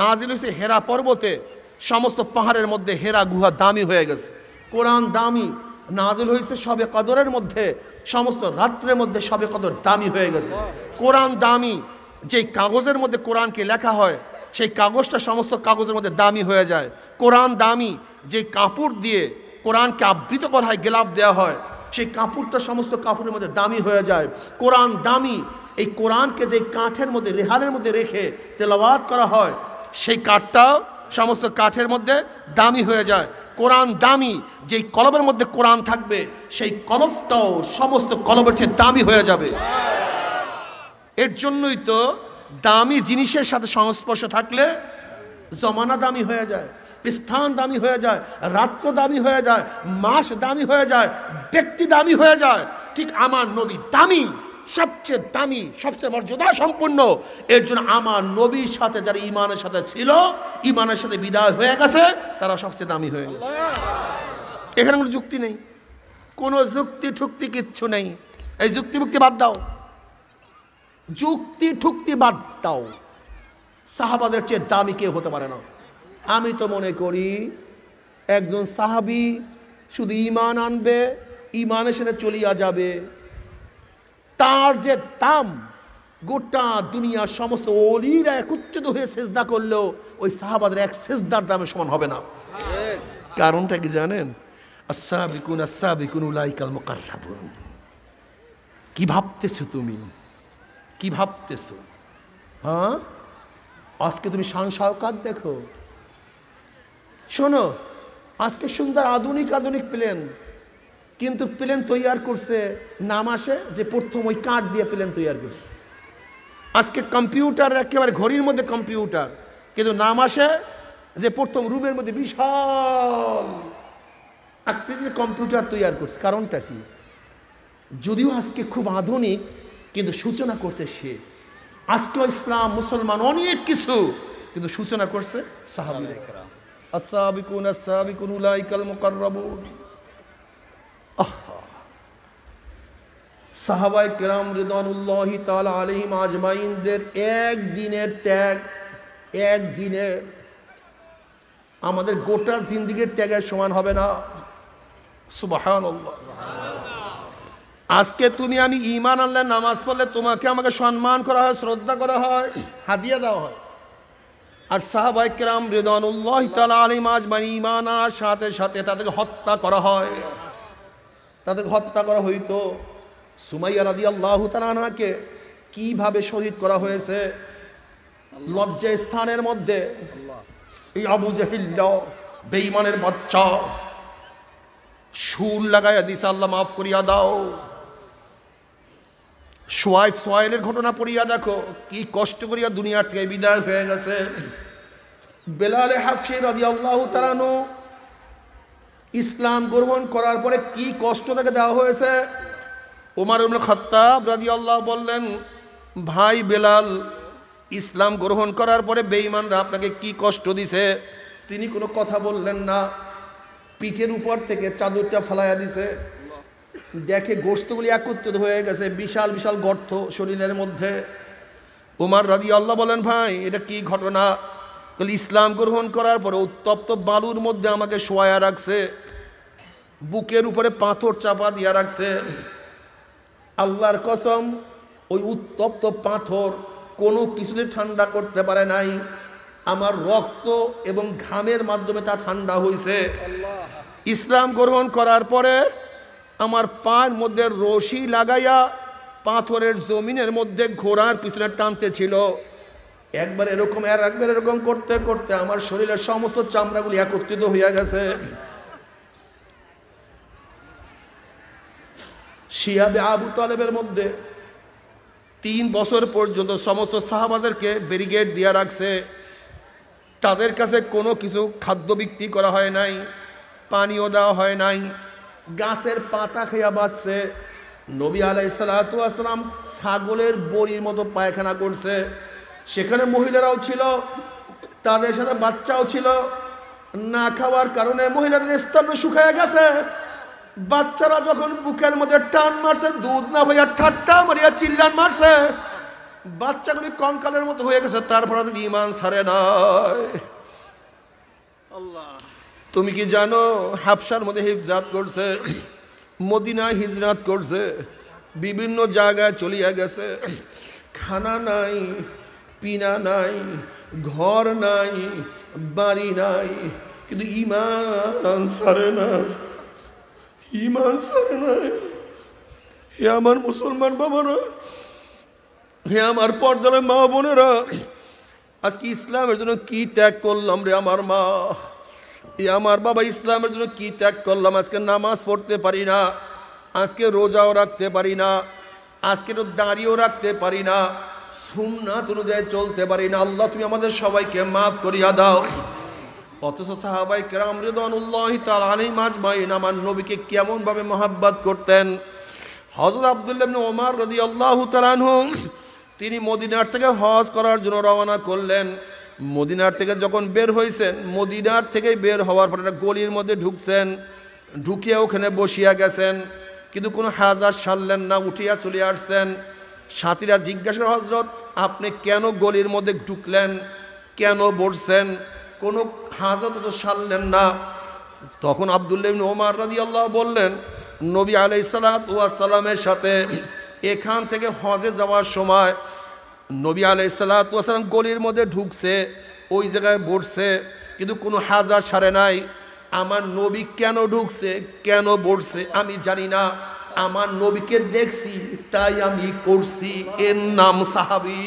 নাজিল হইছে হেরা পর্বতে, সমস্ত পাহাড়ের মধ্যে হেরা গুহা দামি হয়ে গেছে। কোরআন দামি, নাজিল হইছে শবে কদরের মধ্যে, সমস্ত রাত্রের মধ্যে শবে কদর দামি হয়ে গেছে। কোরআন দামি, যেই কাগজের মধ্যে কোরআনকে লেখা হয় সেই কাগজটা সমস্ত কাগজের মধ্যে দামি হয়ে যায়। কোরআন দামি, যে কাপড় দিয়ে কোরআনকে আবৃত করা হয়, গেলাফ দেওয়া হয়, সেই কাপড়টা সমস্ত কাপড়ের মধ্যে দামি হয়ে যায়। কোরআন দামি, এই কোরআনকে যে কাঠের মধ্যে রেহানের মধ্যে রেখে তেলাওয়াত করা হয়, সেই কাঠটাও সমস্ত কাঠের মধ্যে দামি হয়ে যায়। কোরআন দামি, যেই কলবের মধ্যে কোরআন থাকবে সেই কলবটাও সমস্ত কলবের চেয়ে দামি হয়ে যাবে। এর জন্যই তো দামি জিনিসের সাথে সংস্পর্শ থাকলে জমানা দামি হয়ে যায়, স্থান দামি হয়ে যায়, রাত্র দামি হয়ে যায়, মাস দামি হয়ে যায়, ব্যক্তি দামি হয়ে যায়। ঠিক আমার নবী দামি, সবচেয়ে দামি, সবচেয়ে মর্যাদা সম্পূর্ণ। এর জন্য আমার নবীর সাথে যারা ঈমানের সাথে ছিল, ঈমানের সাথে বিদায় হয়ে গেছে, তারা সবচেয়ে দামি হয়ে গেছে। এখানে কোনো যুক্তি নেই, কোনো যুক্তি ঠুক্তি কিচ্ছু নেই। এই যুক্তি মুক্তি বাদ দাও, যুক্তি ঠুক্তি বাদ দাও। সাহাবাদের চেয়ে দামি কেউ হতে পারে না। আমি তো মনে করি একজন সাহাবী শুধু ঈমান আনবে, ঈমানের সাথে চলিয়া যাবে, তার যে দাম গোটা দুনিয়ার সমস্ত ওলিরা একত্রিত হয়ে সেজদা করলেও ওই সাহাবাদের এক সেজদার দামের সমান হবে না। কারণটা কি জানেন? আস-সাবিকুন আস-সাবিকুন উলাইকাল মুকাররাবুন। কি ভাবতেছো তুমি? কি ভাবতেছো? হ্যাঁ, আজকে তুমি শান শাওকাত দেখো। শোনো, আজকে সুন্দর আধুনিক প্লেন, কিন্তু প্লেন তৈয়ার করছে নাম আসে যে প্রথম ওই কাঠ দিয়ে প্লেন তৈয়ার করছে। আজকে কম্পিউটার একেবারে ঘড়ির মধ্যে কম্পিউটার, কিন্তু নাম আসে যে প্রথম রুমের মধ্যে বিশাল আকৃতির কম্পিউটার তৈয়ার করছে। কারণটা কি? যদিও আজকে খুব আধুনিক, কিন্তু সূচনা করছে সে। আজকে ইসলাম মুসলমান অনেক কিছু, কিন্তু সূচনা করছে সাহাবীরা কেরাম। আস-সাবিকুন আস-সাবিকুন উলাইকাল মুকাররাবুন। সাহাবায়ে কেরাম রিদওয়ানুল্লাহি তাআলা আলাইহিম আজমাইনদের একদিনের ত্যাগ, একদিনের আমাদের গোটা জিন্দেগির ত্যাগের সমান হবে না। সুবহানাল্লাহ। আজকে তুমি আমি ঈমান আনলে, নামাজ পড়লে তোমাকে আমাকে সম্মান করা হয়, শ্রদ্ধা করা হয়, হাদিয়া দেওয়া হয়। আর সাহাবায়ে কেরাম রিদওয়ানুল্লাহি তাআলা আলাইহিম আজমাইন ঈমান আনার সাথে সাথে তাদেরকে হত্যা করা হয়, তাদেরকে হত্যা করা হইতো। সুমাইয়া রাদিয়াল্লাহু তাআলা আনহাকে কিভাবে শহীদ করা হয়েছে লজ্জা স্থানের মধ্যে। এই আবু জাহিল বেঈমানের বাচ্চা সুর লাগাইয়া দিছে, আল্লাহ মাফ করিয়া দাও। সোয়াইলের ঘটনা পড়িয়া দেখো, কি কষ্ট করিয়া দুনিয়ার থেকে বিদায় হয়ে গেছে। বেলাল হাফসি রাদিয়াল্লাহু তাআলা আনহু ইসলাম গ্রহণ করার পরে কি কষ্ট তাকে দেওয়া হয়েছে। ওমর ইবনে খাত্তাব রাদিয়াল্লাহু বললেন, ভাই বেলাল, ইসলাম গ্রহণ করার পরে বেঈমানরা আপনাকে কি কষ্ট দিছে। তিনি কোনো কথা বললেন না, পিঠের উপর থেকে চাদরটা ফালাইয়া দিছে। দেখে গোশতগুলি একত্রিত হয়ে গেছে, বিশাল বিশাল গর্ত শরীরের মধ্যে। ওমর রাদিয়াল্লাহু বলেন, ভাই এটা কি ঘটনা। ইসলাম গ্রহণ করার পরে উত্তপ্ত বালুর মধ্যে আমাকে শোয়া রাখছে, বুকের উপরে পাথর চাপা দিয়া রাখছে। আল্লাহর কসম, ওই উত্তপ্ত পাথর কোনো কিছুতে ঠান্ডা করতে পারে নাই। আমার রক্ত এবং ঘামের মাধ্যমে তা ঠান্ডা হয়েছে। ইসলাম গ্রহণ করার পরে আমার পায়ের মধ্যে রশি লাগাইয়া পাথরের জমিনের মধ্যে ঘোড়ার পিছনে টানতে ছিল। একবার এরকম আর একবার এরকম করতে করতে আমার শরীরের সমস্ত চামড়াগুলি একত্রিত হইয়া গেছে। শিয়াবে আবু তালেবের মধ্যে 3 বছর পর্যন্ত সমস্ত সাহাবাদেরকে ব্যারিকেড দিয়া রাখছে। তাদের কাছে কোনো কিছু খাদ্য বিক্রি করা হয় নাই, পানিও দেওয়া হয় নাই, গাছের পাতা খেয়া বাঁচছে। নবী আলাইহিস সালাতু ওয়াস সালাম ছাগলের বড়ির মতো পায়খানা করছে। সেখানে মহিলারাও ছিল, তাদের সাথে বাচ্চাও ছিল। না খাওয়ার কারণে মহিলাদের স্তন শুকিয়ে গেছে। বাচ্চারা যখন বুকের মধ্যে টান মারছে, দুধ না ভাইয়া ঠাট্টা মারিয়া চিল্লান মারছে। বাচ্চাগুলি কঙ্কালের মতো হয়ে গেছে, তারপর ঈমান ছাড়ে নাই। আল্লাহ, তুমি কি জানো হাবশার মধ্যে হিজরত করছে, মদিনায় হিজরত করছে, বিভিন্ন জায়গায় চলিয়া গেছে। খানা নাই, পিনা নাই, ঘর নাই, বাড়ি নাই, কিন্তু ঈমান ছাড়ে না, ঈমান ছাড়ে না। হে আমার মুসলমান বাবারা, হে আমার পর্দার মা বোনেরা, আজকে ইসলামের জন্য কি ত্যাগ করলাম রে আমার মা, এ আমার বাবা, ইসলামের জন্য কি ত্যাগ করলাম। আজকে নামাজ পড়তে পারি না, আজকে রোজাও রাখতে পারি না, আজকে তো দাঁড়িয়েও রাখতে পারি না, সুন্নাত অনুযায়ী চলতে পারি না। আল্লাহ তুমি আমাদের সবাইকে মাফ করিয়া দাও। অথচ সাহাবায়ে কেরাম রিদওয়ানুল্লাহি তাআলা আলাইহিম আজমাইন আমার নবীকে কেমনভাবে মহাব্বত করতেন। হযরত আব্দুল্লাহ ইবনে ওমর রাদিয়াল্লাহু তাআলা আনহু তিনি মদিনার থেকে হজ করার জন্য রওনা করলেন। মদিনার থেকে যখন বের হয়েছেন, মদিনার থেকে বের হওয়ার পর একটা গলির মধ্যে ঢুকছেন, ঢুকিয়ে ওখানে বসিয়া গেছেন, কিন্তু কোনো হাজার সারলেন না, উঠিয়া চলে আসছেন। সাথীরা জিজ্ঞাসা করে, হযরত আপনি কেন গলির মধ্যে ঢুকলেন, কেন বসছেন, কোনো হাজত তো সারলেন না। তখন আব্দুল্লাহ ইবনে ওমর রাদিয়াল্লাহু বললেন, নবী আলাইহিস সালাতু ওয়াস সালামের সাথে এখান থেকে হজে যাওয়ার সময় নবী আলাইহিস সালাতু ওয়াস সালাম গলির মধ্যে ঢুকছে, ওই জায়গায় বসছে, কিন্তু কোনো হাজার সারে নাই। আমার নবী কেন ঢুকছে, কেন বসছে আমি জানি না, আমার নবীকে দেখছি তাই আমি করছি। এর নাম সাহাবী,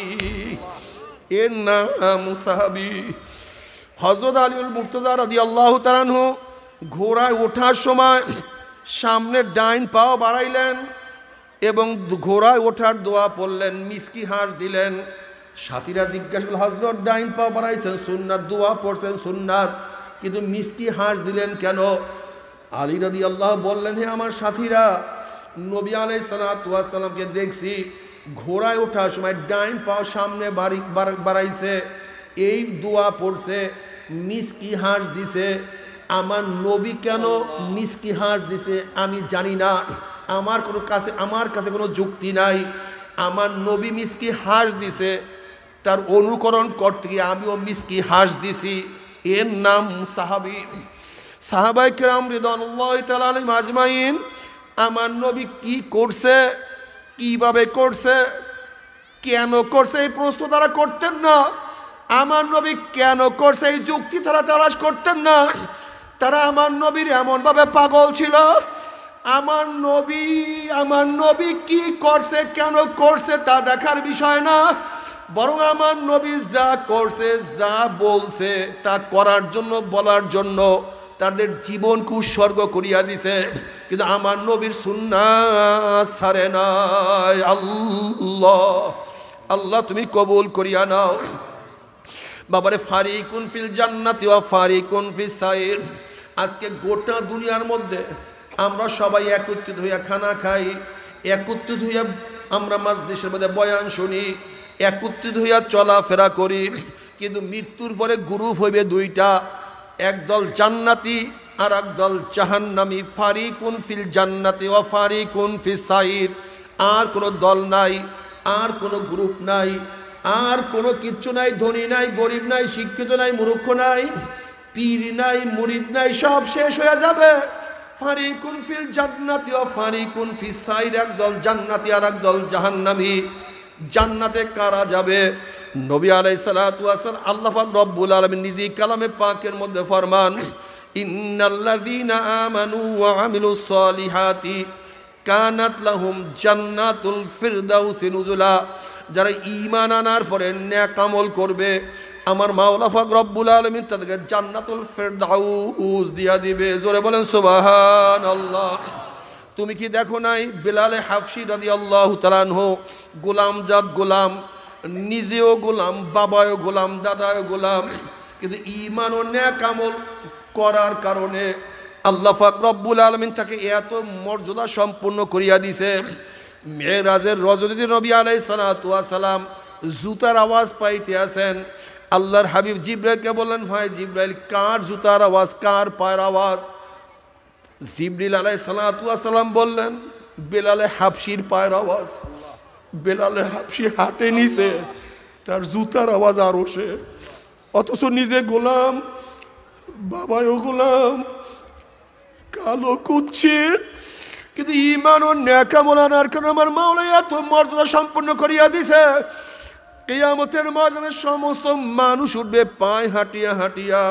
এর নাম সাহাবী। হযরত আলীউল মুর্তজা রাদিয়াল্লাহু তাআলা আনহু ঘোড়ায় ওঠার সময় সামনে ডাইন পাও বাড়াইলেন এবং ঘোড়ায় ওঠার দোয়া পড়লেন, মিসকি হাঁস দিলেন। সাথীরা জিজ্ঞাসা করল, হযরত ডাইন পাও বাড়াইছেন সুন্নাত, দোয়া পড়ছেন সুন্নাত, কিন্তু মিসকি হাঁস দিলেন কেন? আলী রাদিয়াল্লাহু বললেন, হে আমার সাথীরা, নবী আলাইহিস সালাতু ওয়াস সালামকে দেখছি ঘোড়ায় ওঠার সময় ডাইন পাও সামনে বাড়াইছে, এই দোয়া পড়ছে, মিসকি হাঁস দিছে। আমার নবী কেন মিসকি হাঁস দিছে আমি জানি না, আমার কাছে কোনো যুক্তি নাই। আমার নবী মিসকি হাঁস দিছে, তার অনুকরণ করতে গিয়ে আমিও মিসকি হাঁস দিছি। এর নাম সাহাবী। সাহাবায়ে কেরাম রিদওয়ানুল্লাহি তাআলা আলাইহিম আজমাইন আমার নবী কি করছে, কিভাবে করছে, কেন করছে, এই প্রশ্ন তারা করতেন না। আমার নবী কেন করছে এই যুক্তি তারা তালাশ করতেন না। তারা আমার নবীর এমনভাবে পাগল ছিল, আমার নবী কি করছে কেন করছে তা দেখার বিষয় না, বরং আমার নবী যা করছে যা বলছে তা করার জন্য বলার জন্য তাদের জীবনকে উৎসর্গ করিয়া দিছে। কিন্তু আমার নবীর সুন্নাত ছাড়ে নাই। আল্লাহ তুমি কবুল করিয়া নাও। বাবারে ফারিকুন ফিল জান্নাতি ওয়া ফারিকুন ফিস সাইর। আজকে গোটা দুনিয়ার মধ্যে আমরা সবাই একত্রিত হইয়া খানা খাই, একত্রিত হইয়া আমরা মাজলিসের মধ্যে বয়ান শুনি, একত্রিত হইয়া চলাফেরা করি, কিন্তু মৃত্যুর পরে গ্রুপ হইবে দুইটা, একদল জান্নাতি আর একদল জাহান্নামী। ফারিকুন ফিল জান্নাতি ওয়া ফারিকুন ফিস সাইর। আর কোনো দল নাই, আর কোনো গ্রুপ নাই, আর কোনো কিচ্ছু নাই। ধনী নাই, গরিব নাই, শিক্ষিত নাই, মূর্খ নাই, পীর নাই, মুরিদ নাই, সব শেষ হয়ে যাবে। ফারিকুন ফিল জান্নাতি ওয়া ফারিকুন ফিস সাইর। একদল জান্নাতি আর একদল জাহান্নামী। জান্নাতে কারা যাবে? নবী আলাইহিস সালাতু ওয়াস সালাম, আল্লাহ পাক রব্বুল আলামিন নিজেই কালামে পাকের মধ্যে ফরমান, ইন্নাল্লাযীনা আমানু ওয়া আমিলুস সলিহাতি কানাত লাহুম জান্নাতুল ফিরদাউসি নুজুলা। যারা ঈমান আনার পরে নেক আমল করবে, আমার মাওলা পাক রব্বুল আলামিন তাদেরকে জান্নাতুল ফিরদাউস দিয়া দিবে। জোরে বলেন সুবহানাল্লাহ। তুমি কি দেখো নাই বেলালে হাফসি রাদিয়াল্লাহু তাআলা আনহু, গোলাম জাত গোলাম, নিজেও গোলাম, বাবাও গোলাম, দাদাও গোলাম, কিন্তু ঈমান ও নেক আমল করার কারণে আল্লাহ পাক রব্বুল আলামিন তাকে এত মর্যাদা সম্পন্ন করিয়া দিছে। মেরাজের রজনীতে নবী আলাইহিস সালাতু ওয়াস সালাম জুতার আওয়াজ পাইতে আছেন। আল্লাহর হাবিব জিব্রাইলকে বললেন, ভাই জিব্রাইল, কার জুতার আওয়াজ, কার পায়ের আওয়াজ? জিবরিল আলাইহিস সালাতু ওয়াস সালাম বললেন, বেলালে হাবশির পায়ের আওয়াজ। বেলালে হাবশি হাটে নিছে, তার জুতার আওয়াজ আরো সে, অথচ নিজে গোলাম, বাবাও গোলাম, কালো কুচ্ছিত, কিন্তু ঈমান ও নেক আমল আনার কারণে আমার মাওলা এত মর্যাদা সম্পন্ন করিয়া দিছে। কিয়ামতের ময়দানে সমস্ত মানুষ উঠবে পায়ে হাঁটিয়া হাঁটিয়া,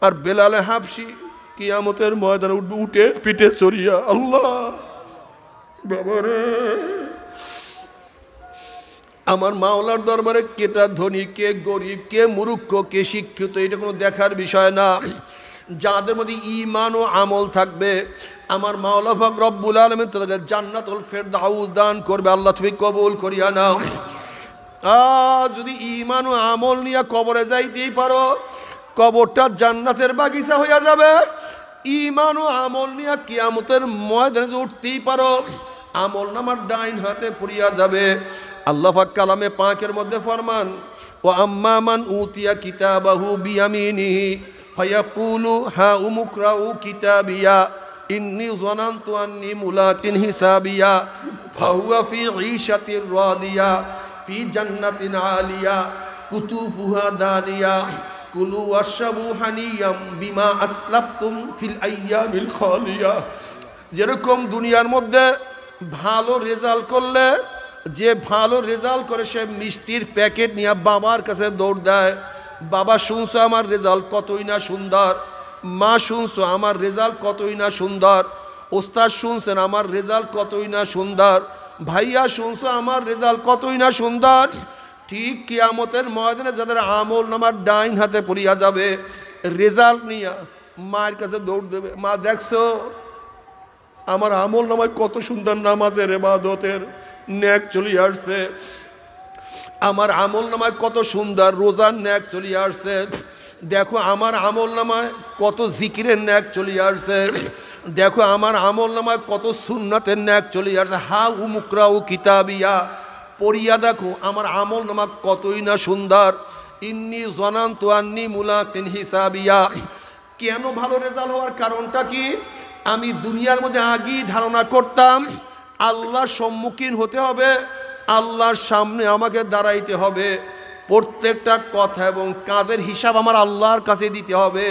আর বেলালে হাবশি কিয়ামতের ময়দানে উঠবে উঠে পিঠে চড়িয়া। আল্লাহ বাবারে, আমার মাওলার দরবারে কেটা ধনী, কে গরিব, কে মূর্খ, কে শিক্ষিত, এটা কোনো দেখার বিষয় না। যাদের মধ্যে ঈমান ও আমল থাকবে, আমার মাওলা পাক রব্বুল আলামিন তাদেরকে জান্নাতুল ফিরদাউস দান করবে। আল্লাহ তুমি কবুল করিয়া নাও। যদি ঈমান ও আমল নিয়ে কবরে যাইতেই পারো, কবরটা জান্নাতের বাগিচা হইয়া যাবে। ঈমান ও আমল নিয়ে কিয়ামতের ময়দানে উঠতেই পারো, আমল নামার ডাইন হাতে পড়িয়া যাবে। আল্লাহ পাক কালামে পাকের মধ্যে ফরমান, ও আম্মা মান উতিয়া কিতাবাহু বিয়ামিনিহি ফায়াকুলু হা উমুকরাউ কিতাবিয়া ইন্নী যানানতু আন্নী মুলাকিন হিসাবিয়া ফাহুয়া ফি ঈশাতির রাদিয়া ফি জান্নাতিন আলিয়া কুতুবুহা দানিয়া কুলু ওয়াশরাবু হানিয়াম বিমা আসলাফতুম ফিল আইয়ামিল খালিয়া। যেরকম দুনিয়ার মধ্যে ভালো রেজাল্ট করলে, যে ভালো রেজাল্ট করে সে মিষ্টির প্যাকেট নিয়ে বাবার কাছে দৌড় দেয়, বাবা শুনছো আমার রেজাল্ট কতই না সুন্দর, মা শুনছো আমার রেজাল্ট কতই না সুন্দর, ওস্তাদ শুনছেন আমার রেজাল্ট কতই না সুন্দর, ভাইয়া শুনছো আমার রেজাল্ট কতই না সুন্দর। ঠিক কিয়ামতের ময়দানে যাদের আমল নামার ডাইন হাতে পড়িয়া যাবে, রেজাল্ট নিয়ে মায়ের কাছে দৌড় দেবে, মা দেখছো আমার আমল নামায় কত সুন্দর নামাজের ইবাদতের নেক চলিয়ে আসছে, আমার আমল নামায় কত সুন্দর রোজার নেক চলিয়ে আসছে, দেখো আমার আমল নামায় কত জিকিরের নেক চলিয়ে আসছে, দেখো আমার আমল নামায় কত সুন্নতের নেক চলিয়ে আসছে। হা উমুকরাউ কিতাবিয়া, পড়িয়া দেখো আমার আমল নামা কতই না সুন্দর। ইন্নী যানানতু আন্নী মুলাকিন হিসাবিয়া। কেন ভালো রেজাল্ট হওয়ার কারণটা কি? আমি দুনিয়ার মধ্যে আগেই ধারণা করতাম আল্লাহর সম্মুখীন হতে হবে, আল্লাহর সামনে আমাকে দাঁড়াইতে হবে, প্রত্যেকটা কথা এবং কাজের হিসাব আমার আল্লাহর কাছে দিতে হবে।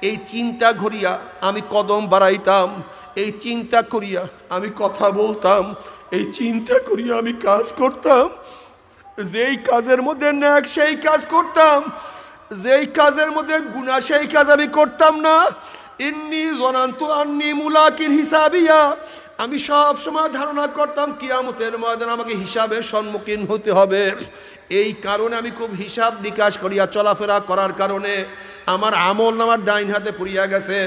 এই চিন্তা করিয়া আমি কদম বাড়াইতাম, এই চিন্তা করিয়া আমি কথা বলতাম, এই চিন্তা করিয়া আমি কাজ করতাম, যেই কাজের মধ্যে নেক সেই কাজ করতাম, যেই কাজের মধ্যে গুনাহ সেই কাজ আমি করতাম না। ইন্নী জনান্তু আন্নী মুলাকিন হিসাবিয়া, আমি সব সময় ধারণা করতাম কিয়ামতের ময়দানে আমাকে হিসাবের সম্মুখীন হতে হবে। এই কারণে আমি খুব হিসাব নিকাশ করিয়া চলাফেরা করার কারণে আমার আমল নামার ডাইন হাতে পড়িয়া গেছে,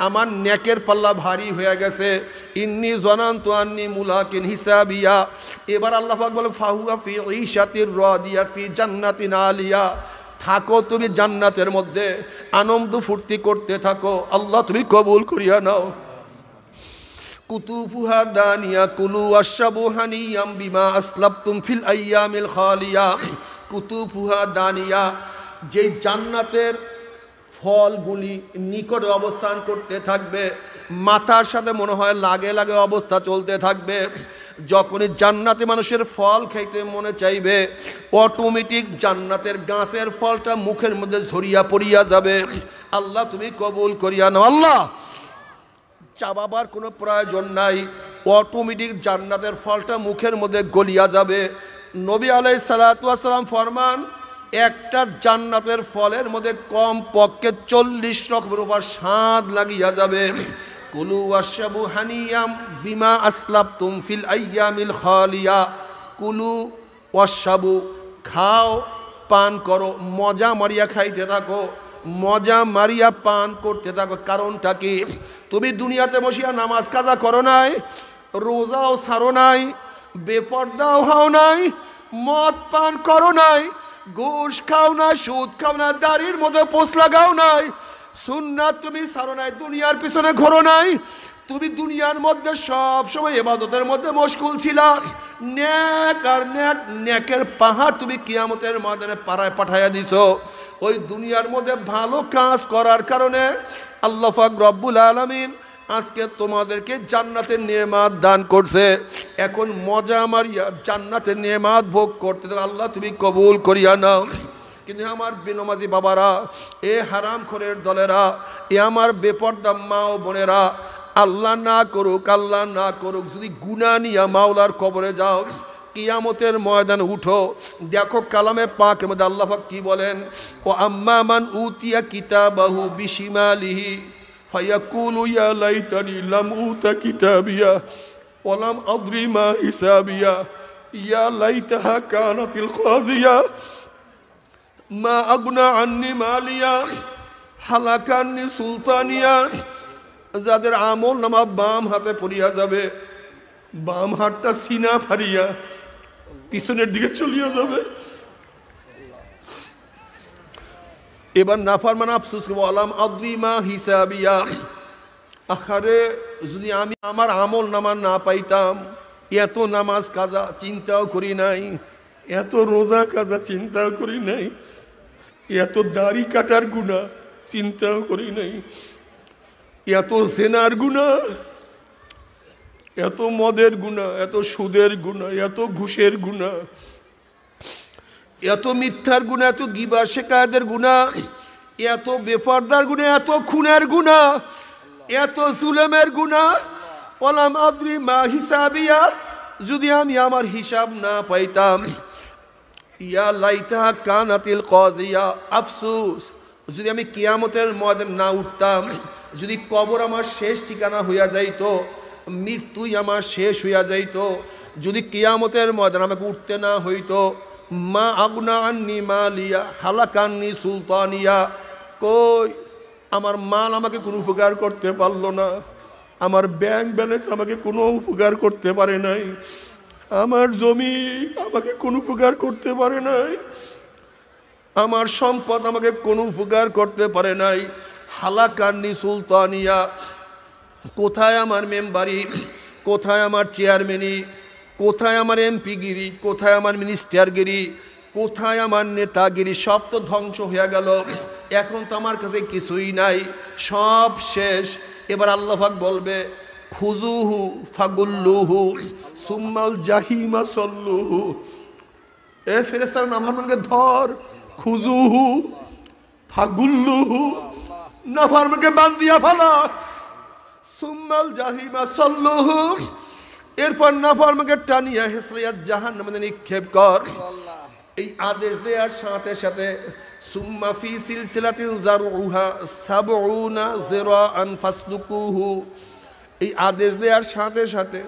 আমার নেকের পাল্লা ভারী হয়ে গেছে। ইন্নী জনান্তু আন্নী মুলাকিন হিসাবিয়া। এবার আল্লাহ পাক বলে ফাহুয়া ফি ঈশাতির রাদিয়া ফি জান্নাতিন আলিয়া, থাকো তুমি জান্নাতের মধ্যে, আনন্দ ফুর্তি করতে থাকো। আল্লাহ তুমি কবুল করিয়া নাও। কুতুফুহা দানিয়া কুলু ওয়াশরাবু হানিয়াম বিমা আসলাফতুম ফিল আইয়ামিল খালিয়া। কুতুফুহা দানিয়া, যেই জান্নাতের ফলগুলি নিকটে অবস্থান করতে থাকবে, মাথার সাথে মনে হয় লাগে লাগে অবস্থা চলতে থাকবে। যখনই জান্নাতে মানুষের ফল খাইতে মনে চাইবে, অটোমেটিক জান্নাতের গাছের ফলটা মুখের মধ্যে ঝরিয়া পড়িয়া যাবে। আল্লাহ তুমি কবুল করিয়া নাও। আল্লাহ চাবাবার কোনো প্রয়োজন নাই, অটোমেটিক জান্নাতের ফলটা মুখের মধ্যে গলিয়া যাবে। নবী আলাইহিস সালাতু ওয়াস সালাম ফরমান, একটা জান্নাতের ফলের মধ্যে কম পক্ষে 40 রকমের উপর স্বাদ লাগিয়া যাবে। কুলু ওয়াশরাবু হানিয়াম বিমা আসলাফতুম ফিল আইয়ামিল খালিয়া। কুলু ওয়াশরাবু, খাও পান করো, মজা মারিয়া খাইতে থাকো, মজা মারিয়া পান করতে থাকো। কারণটা কি? তুমি দুনিয়াতে বসিয়া নামাজ কাজা করো নাই, রোজাও ছাড়ো নাই, বেপর্দাও হও নাই, মদ পান করো নাই, ঘুষ খাও না, সুদ খাও না, দাড়ির মধ্যে পোষ লাগাও নাই, সুন্নাত তুমি ছাড়ো নাই, দুনিয়ার পিছনে ঘোরো নাই। তুমি দুনিয়ার মধ্যে সব সময় ইবাদতের মধ্যে মশগুল ছিলা। নেক আর নেক, নেকের পাহাড় তুমি কিয়ামতের ময়দানে পাড়ায় পাঠাইয়া দিছো। ওই দুনিয়ার মধ্যে ভালো কাজ করার কারণে আল্লাহ পাক রব্বুল আলামিন আজকে তোমাদেরকে জান্নাতের নেয়ামত দান করছে। এখন মজা মারিয়া জান্নাতের নেয়ামত ভোগ করতে তো আল্লাহ তুমি কবুল করিয়া নাও। কিন্তু আমার বেনমাজি বাবারা, এ হারামখোরের দলেরা, এ আমার বেপর্দা মা ও বোনেরা, আল্লাহ না করুক, আল্লাহ না করুক, যদি গুনাহ নিয়া মাওলার কবরে যাও, কিয়ামতের ময়দানে উঠো, দেখো কালামে পাকের মধ্যে আল্লাহ পাক কি বলেন? ও আম্মা মান উতিয়া কিতাবাহু বিশিমালিহি ফায়াকুলু ইয়া লাইতানি লাম উতা কিতাবিয়া ওয়া লাম আদরি মা হিসাবিয়া ইয়া লাইতাহা কানাতিল কাযিয়া মা আগনা আন্নি মালিয়া হালাকান্নি সুলতানিয়া। যাদের আমল নামা বাম হাতে পড়িয়া যাবে, বাম হাতটা সিনা ফারিয়া পিছনের দিকে চলিয়া যাবে। এবার নাফরমান আফসোস করবো, আলাম আদ্রিমা হিসাবিয়া, আখারে যদি আমি আমার আমল নামা না পাইতাম, এত নামাজ কাজা চিন্তাও করি নাই, এত রোজা কাজা চিন্তাও করি নাই, এত দাড়ি কাটার গুনাহ চিন্তাও করি নাই, এত জেনার গুনাহ, এত মদের গুনাহ, এত সুদের গুনাহ, এত ঘুষের গুনাহ, এত মিথ্যার গুনাহ, এত গিবা শেকায়েতের গুনাহ, এত বেপরদার গুনাহ, এত খুনের গুনাহ, এত জুলুমের গুনাহ। ওয়ালাম আদরি মা হিসাবিয়া, যদি আমি আমার হিসাব না পাইতাম, ইয়া লাইতা কানাতিল কাযিয়া, আফসোস যদি আমি কিয়ামতের ময়দানে না উঠতাম, যদি কবর আমার শেষ ঠিকানা হইয়া যাইতো, মৃত্যুই আমার শেষ হইয়া যাইতো, যদি কিয়ামতের ময়দানে আমাকে উঠতে না হইতো, মা আগনা আন্নি মালিয়া হালাকান্নি সুলতানিয়া, কই আমার মাল আমাকে কোনো উপকার করতে পারলো না, আমার ব্যাংক ব্যালেন্স আমাকে কোনো উপকার করতে পারে নাই, আমার জমি আমাকে কোনো উপকার করতে পারে নাই, আমার সম্পদ আমাকে কোনো উপকার করতে পারে নাই। হালাকান্নি সুলতানিয়া, কোথায় আমার মেম্বারি, কোথায় আমার চেয়ারম্যানি, কোথায় আমার এমপিগিরি, কোথায় আমার মিনিস্টারগিরি, কোথায় আমার নেতাগিরি, সব তো ধ্বংস হয়ে গেল। এখন তো আমার কাছে কিছুই নাই, সব শেষ। এবার আল্লাহ পাক বলবে, খুজুহু ফাগুল্লুহু সুম্মাল জাহিমা সল্লুহু। এ ফেরেশতার নাফরমানকে ধর, খুজুহু ফাগুল্লুহু, নাফরমানকে বান্ধিয়া ফেলা, সুম্মাল জাহিমা সল্লুহু, এরপর নাফরমানকে টানিয়া হেসরিয়া জাহান্নামে নিক্ষেপ কর। এই আদেশ দেওয়ার সাথে সাথে সুম্মা ফি সিলসিলাতিন যারউহা সাবউনা যিরাআন ফাসলুকুহু, এই আদেশ দেওয়ার সাথে সাথে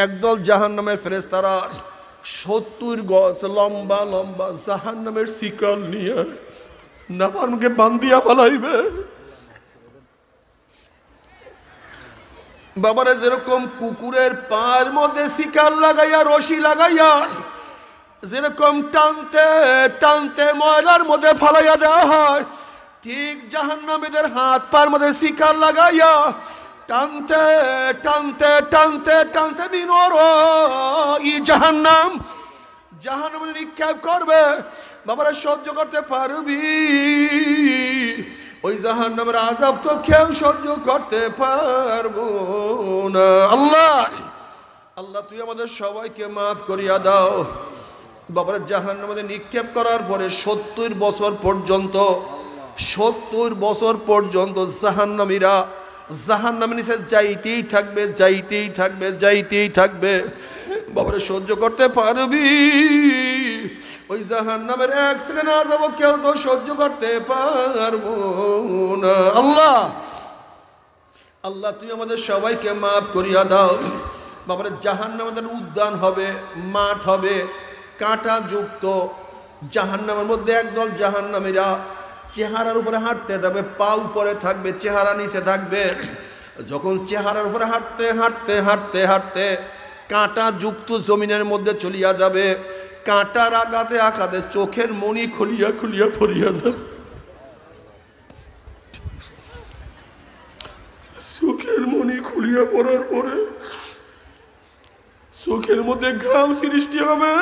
একদল জাহান্নামের ফেরেশতারা 70 গজ লম্বা লম্বা জাহান্নামের শিকল নিয়ে নাফরমানকে বান্ধিয়া ফেলাইবে। বাবারা, যেরকম কুকুরের পায়ের মধ্যে শিকল লাগাইয়া রশি লাগাইয়া যেরকম টানতে টানতে ময়লার মধ্যে ফালাইয়া দেওয়া হয়, ঠিক জাহান্নামীদের হাত পায়ের মধ্যে শিকল লাগাইয়া টানতে টানতে টানতে টানতে বিনর ই জাহান্নাম নিক্ষেপ করবে। বাবারা, সহ্য করতে পারবি? ওই জাহান্নামের আযাব তো কেউ সহ্য করতে পারবো না। আল্লাহ তুই আমাদের সবাইকে মাফ করিয়া দাও। বাবারা, জাহান্নামে নিক্ষেপ করার পরে 70 বছর পর্যন্ত জাহান্নামীরা জাহান্নামের নিচে যাইতেই থাকবে। বাবারা, সহ্য করতে পারবি? ওই জাহান্নামের এক সেকেন্ড আযাব কেউ তো সহ্য করতে পারবো না। আল্লাহ তুই আমাদের সবাইকে মাফ করিয়া দাও। বাবারা, জাহান্নামের উদ্যান হবে, মাঠ হবে, কাঁটা যুক্ত। জাহান্নামের মধ্যে একদল জাহান্নামীরা চেহারার উপরে হাঁটতে থাকবে, পা উপরে থাকবে, চেহারা নিচে থাকবে। যখন চেহারার উপরে হাঁটতে হাঁটতে হাঁটতে হাঁটতে কাঁটা যুক্ত জমিনের মধ্যে চলিয়া যাবে, কাঁটার আঘাতে আঘাতে চোখের মণি খুলিয়া খুলিয়া পড়িয়া যাবে। চোখের মণি খুলিয়া পড়ার পরে চোখের মধ্যে ঘাও সৃষ্টি হবে।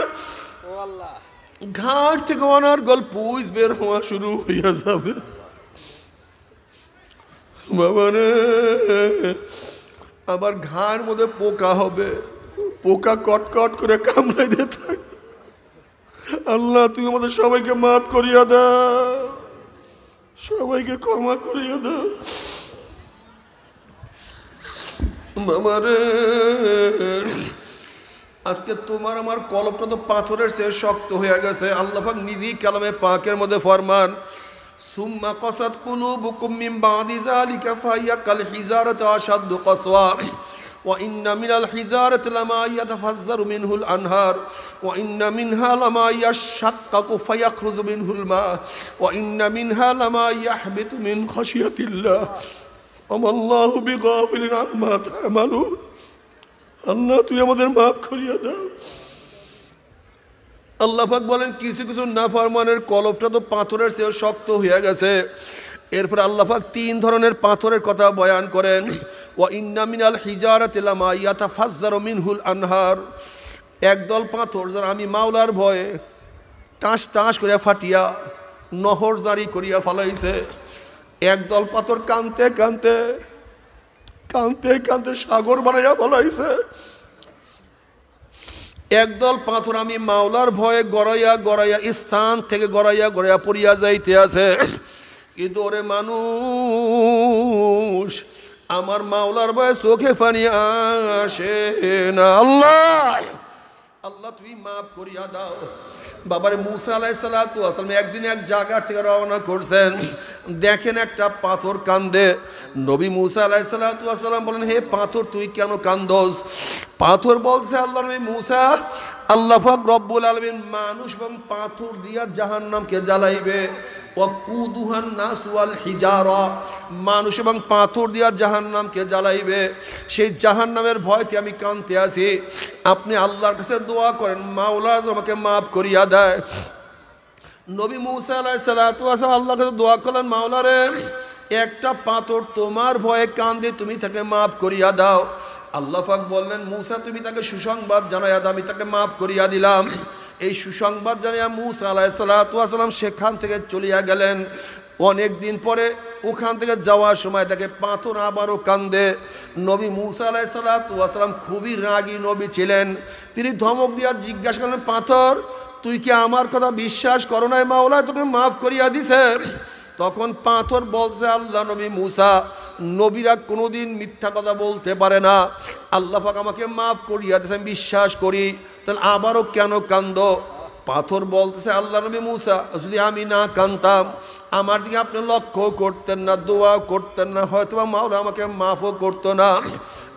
ঘাট থেকে অনার গল্প বের হওয়া শুরু হইয়া যাবে। বাবারে, আবার ঘাড় মধ্যে পোকা হবে, পোকা কটকট করে কামড়াই দিয়ে থাকবে। আল্লাহ তুই আমাদের সবাইকে মাফ করিয়া দাও, সবাইকে ক্ষমা করিয়া দাও। বাবারে, আজকে তোমার আমার কলবটা তো পাথরের চেয়ে শক্ত হয়ে গেছে। আল্লাহ পাক নিজেই কালামে পাকের মধ্যে ফরমান, সুম্মা কাসাত কুলুবুকুম মিন বাদি যালিকা ফাহিয়া কাল হিজারাতি আশাদ্দু কাসওয়া ওয়া ইন্না মিনাল হিজারাতি লামা ইয়াতাফাজ্জারু মিনহুল আনহার ওয়া ইন্না মিনহা লামা ইয়াশাক্কাকু ফায়াখরুজু মিনহুল মা ওয়া ইন্না মিনহা লামা ইয়াহবিতু মিন খাশিয়াতিল্লাহ আমাল্লাহু বিগাফিলিন আম্মা তা'মালুন। আল্লাহ তুই আমাদের মাফ করিয়া দাও। আল্লাহ পাক বলেন, কিছু কিছু নাফরমানের কলবটা তো পাথরের চেয়ে শক্ত হয়ে গেছে। এরপর আল্লাহ পাক 3 ধরনের পাথরের কথা বয়ান করেন। ওয়া ইন্না মিনাল হিজারাতি লামা ইয়াতাফাজ্জারু মিনহুল আনহার, একদল পাথর যারা আমি মাওলার ভয়ে টাস টাস করিয়া ফাটিয়া নহর জারি করিয়া ফেলাইছে। একদল পাথর কানতে কানতে কানতে কানতে সাগর বানাইয়া ফেলাইছে। একদল পাথর আমি মাওলার ভয়ে গড়াইয়া গড়াইয়া স্থান থেকে গড়াইয়া গড়াইয়া পড়িয়া যাইতে আছে। কিন্তু ওরে মানুষ, আমার মাওলার ভয়ে চোখে পানি আসে না। আল্লাহ তুমি মাফ করিয়া দাও। বাবারে, মুসা আলাইহিস সালাতু ওয়াস সালাম একদিন এক জায়গা থেকে রওনা করছেন, দেখেন একটা পাথর কান্দে। নবী মুসা আলাইহিস সালাতু ওয়াস সালাম বলেন, হে পাথর তুই কেন কান্দোস? পাথর বলছে, আল্লাহ নবী মুসা, আল্লাহ পাক রব্বুল আলামিন মানুষ এবং পাথর দিয়া জাহান্নামকে জ্বালাইবে। ওয়াকুদুহান নাস ওয়াল হিজারা, মানুষ এবং পাথর দিয়া জাহান্নামকে জ্বালাইবে। সেই জাহান্নামের ভয়তে আমি কাঁদতে আছি। আপনি আল্লাহর কাছে দোয়া করেন, মাওলা আমাকে মাফ করিয়া দেয়। নবী মুসা আলাইহিস সালাতু ওয়াস সালাম আল্লাহর কাছে দোয়া করলেন, মাওলা রে, একটা পাথর তোমার ভয়ে কান্দে, তুমি তাকে মাফ করিয়া দাও। আল্লাহ পাক বললেন, মুসা তুমি তাকে সুসংবাদ জানাইয়া দাও, আমি তাকে মাফ করিয়া দিলাম। এই সুসংবাদ জানাইয়া মুসা আলাইহিস সালাতু ওয়াস সালাম সেখান থেকে চলিয়া গেলেন। অনেক দিন পরে ওখান থেকে যাওয়ার সময় দেখে পাথর আবারও কান্দে। নবী মুসা আলাইহিস সালাতু ওয়াস সালাম খুবই রাগী নবী ছিলেন। তিনি ধমক দিয়া জিজ্ঞাসা করলেন, পাথর তুই কি আমার কথা বিশ্বাস করো নাই? মাওলা তোকে মাফ করিয়া দিছে। তখন পাথর বলছে, আল্লাহ নবী মুসা, নবীরা কোনোদিন মিথ্যা কথা বলতে পারে না। আল্লাহ পাক আমাকে মাফ করিয়া দিয়েছে, আমি বিশ্বাস করি। তাহলে আবারও কেন কান্দো? পাথর বলতেছে, আল্লাহ নবী মুসা, যদি আমি না কানতাম, আমার দিকে আপনি লক্ষ্য করতেন না, দোয়া করতেন না, হয়তো মাওলা আমাকে মাফও করতো না।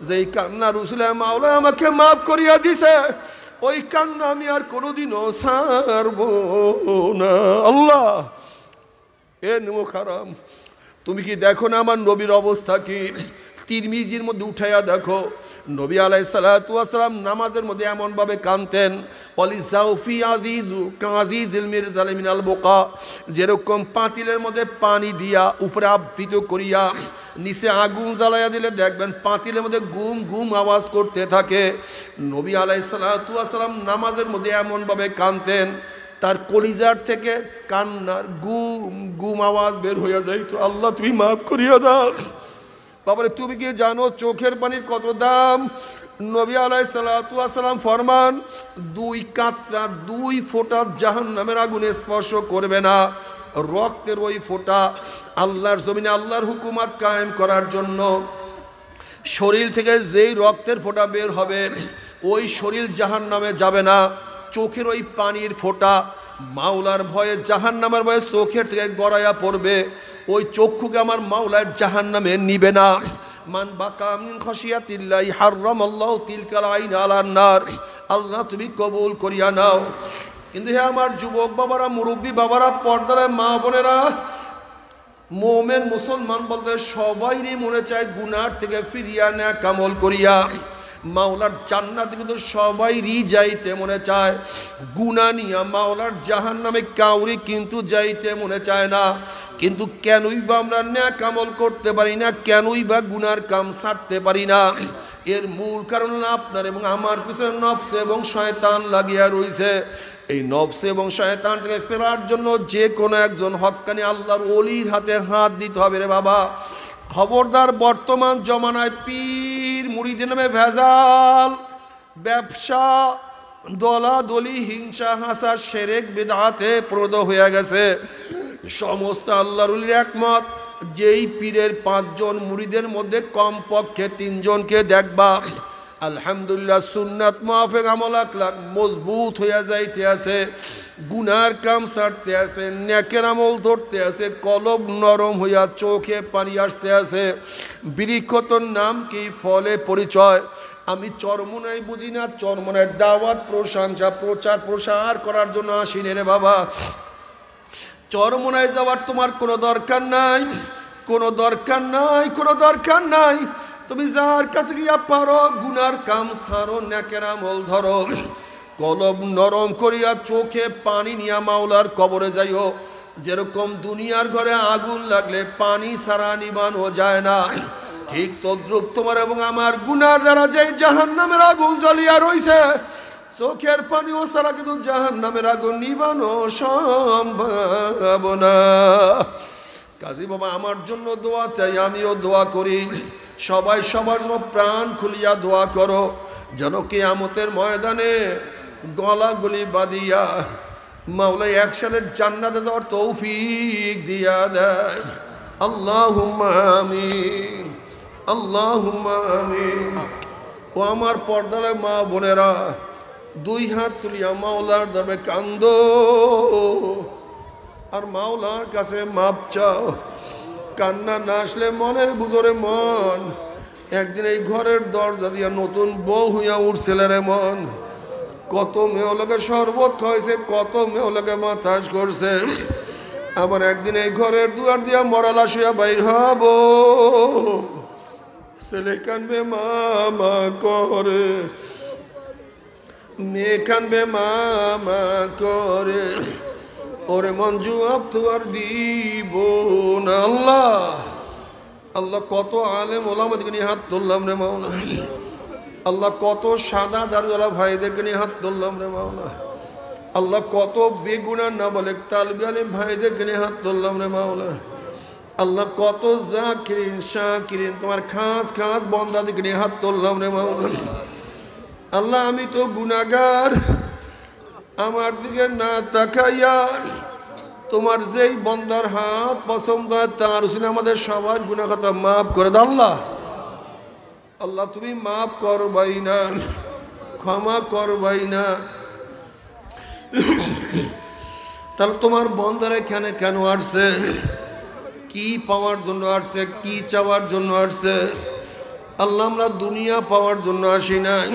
যেই কান্না রসুলে মাওলা আমাকে মাফ করিয়া দিছে, ওই কান্না আমি আর কোনোদিনও ছাড়ব না। আল্লাহ এ নেমো খারাম, তুমি কি দেখো না আমার নবীর অবস্থা কি? তিরমিজির মধ্যে উঠাইয়া দেখো, নবী আলাইহিস সালাতু ওয়াস সালাম নামাজের মধ্যে এমনভাবে কাঁদতেন, অলি জাউফি আজিজু কাজিজিল মিরজাল মিনাল বুকা, যেরকম পাতিলের মধ্যে পানি দিয়া উপরে আবৃত করিয়া নিচে আগুন জ্বালাইয়া দিলে দেখবেন পাতিলের মধ্যে গুম গুম আওয়াজ করতে থাকে। নবী আলাইহিস সালাতু ওয়াস সালাম নামাজের মধ্যে এমনভাবে কাঁদতেন, তার কলিজার থেকে কান্নার গুম গুম আওয়াজ বের হইয়া যাইত। আল্লাহ তুমি মাফ করিয়া দাও। বাবারে তুমি কি জানো চোখের পানির কত দাম? নবী আলাইহিস সালাতু ওয়াস সালাম ফরমান, 2 কাতরা 2 ফোঁটা জাহান্নামের আগুনে স্পর্শ করবে না। রক্তের ওই ফোঁটা আল্লাহর জমিনে আল্লাহর হুকুমত কায়েম করার জন্য শরীর থেকে যেই রক্তের ফোঁটা বের হবে, ওই শরীর জাহান্নামে যাবে না। চোখের ওই পানির ফোঁটা মাওলার ভয়ে, জাহান্নামের ভয়ে চোখের থেকে গড়াইয়া পড়বে, ওই চক্ষুকে আমার মাওলায় জাহান্নামে নিবে না। মান বাকা মিন খাশিয়াতিল্লাহি হারামাল্লাহু তিলকাল আইন আলান নার। আল্লাহ তুমি কবুল করিয়া নাও। কিন্তু হে আমার যুবক বাবারা, মুরব্বী বাবারা, পর্দার মা বোনেরা, মোমেন মুসলমান বলতে সবাইরই মনে চায় গুনার থেকে ফিরিয়া নেয়া কামল করিয়া মাওলার জান্নাতে, কিন্তু সবাইরই যাইতে মনে চায়। গুনাহ নিয়া মাওলার জাহান্নামে কাউরি কিন্তু যাইতে মনে চায় না। কিন্তু কেনই বা আমরা নেক আমল করতে পারি না, কেনই বা গুনার কাম ছাড়তে পারি না? এর মূল কারণ হলো আপনার এবং আমার পিছনে নফস এবং শয়তান লাগিয়া রইছে। এই নফস এবং শয়তান থেকে ফেরার জন্য যে কোনো একজন হক্কানি আল্লাহর ওলির হাতে হাত দিতে হবে রে বাবা। খবরদার, বর্তমান জমানায় পীর মুরিদের নামে ভেজাল, ব্যবসা, দলাদলি, হিংসা হাসা, শিরক বিদআতে প্রদ হয়ে গেছে। সমস্ত আল্লাহর ওলির একমত, যেই পীরের 5 জন মুরিদের মধ্যে কমপক্ষে 3 জনকে দেখবা আলহামদুলিল্লাহ সুন্নাত মুআফিক আমল আখলাক মজবুত হইয়া যাইতে আছে, গুনার কাম ছাড়তে আছে, নেকের আমল ধরতে আছে, কলব নরম হইয়া চোখে পানি আসতে আছে। বৃক্ষতর নাম কি, ফলে পরিচয়। আমি চরমোনাই বুঝি না, চরমোনার দাওয়াত, প্রশংসা, প্রচার প্রসার করার জন্য আসিনি রে বাবা। চরমোনায় যাওয়ার তোমার কোনো দরকার নাই, কোনো দরকার নাই, কোনো দরকার নাই। তুমি যার কাছে গিয়া পারো গুনার কাম ছাড়ো, নেকের আমল ধরো, কলব নরম করিয়া চোখে পানি নিয়া মাওলার কবরে যাইও। যেরকম দুনিয়ার ঘরে আগুন লাগলে পানি ছাড়া নিবানো যায় না, ঠিক তদ্রুপ তোমার এবং আমার গুনার দ্বারা যেই জাহান্নামের আগুন জ্বলিয়া রইছে, চোখের পানি ও ছাড়া কিন্তু জাহান্নামের আগুন নিবানো সম্ভব না। কাজী বাবা আমার জন্য দোয়া চাই, আমিও দোয়া করি। সবাই সবার জন্য প্রাণ খুলিয়া দোয়া করো, যেন কিয়ামতের ময়দানে গলাগলি বাঁধিয়া মাওলা একসাথে জান্নাতে যাওয়ার তৌফিক দিয়া দেয়। আল্লাহুম্মা আমিন, আল্লাহুম্মা আমিন। ও আমার পর্দালে মা বোনেরা, 2 হাত তুলিয়া মাওলার দরবারে কান্দো আর মাওলার কাছে মাপ চাও। কান্না না আসলে মনের বুঝরে মন একদিন এই ঘরের দরজা দিয়া নতুন বউ হইয়া উঠছিল রে মন। কত মেয়েলোকে শরবত খাইছে, কত মেয়েলোকে মাথাজ করছে, আবার একদিন এই ঘরের দুয়ার দিয়া মরালা শুয়া বাইর হব। ছেলে কানবে মামা করে, মেয়ে কানবে মামা করে, ওরে মন জবাব তো আর দিব না। আল্লাহ আল্লাহ কত আলেম ওলামাদেরকে নিয়ে হাত তুললাম রে মাওলা। আল্লাহ কত সাদা দাড়িওয়ালা ভাইদেরকে নিয়ে হাত তুললাম রে মাওলা। আল্লাহ কত বেগুনার না বলে তালবি আলিম ভাইদেরকে নিয়ে হাত তুললাম রে মাওলা। আল্লাহ কত জাকিরিন শাকিরিন তোমার খাস খাস বন্দাদেরকে নিয়ে হাত তুললাম রে মাওলা। আল্লাহ আমি তো গুনাহগার, আমার দিকে না তাকাইয়া তোমার যেই বন্দার হাত পছন্দ হয় তার উসিলে আমাদের সবার গুনাহ খাতা মাফ করে দাও। আল্লাহ আল্লাহ তুমি মাফ করবাই না, ক্ষমা করবাই না। তাহলে তোমার বন্দার এখানে কেন আসছে? কি পাওয়ার জন্য আসছে? কি চাওয়ার জন্য আসছে? আল্লাহ, আমরা দুনিয়া পাওয়ার জন্য আসি নাই,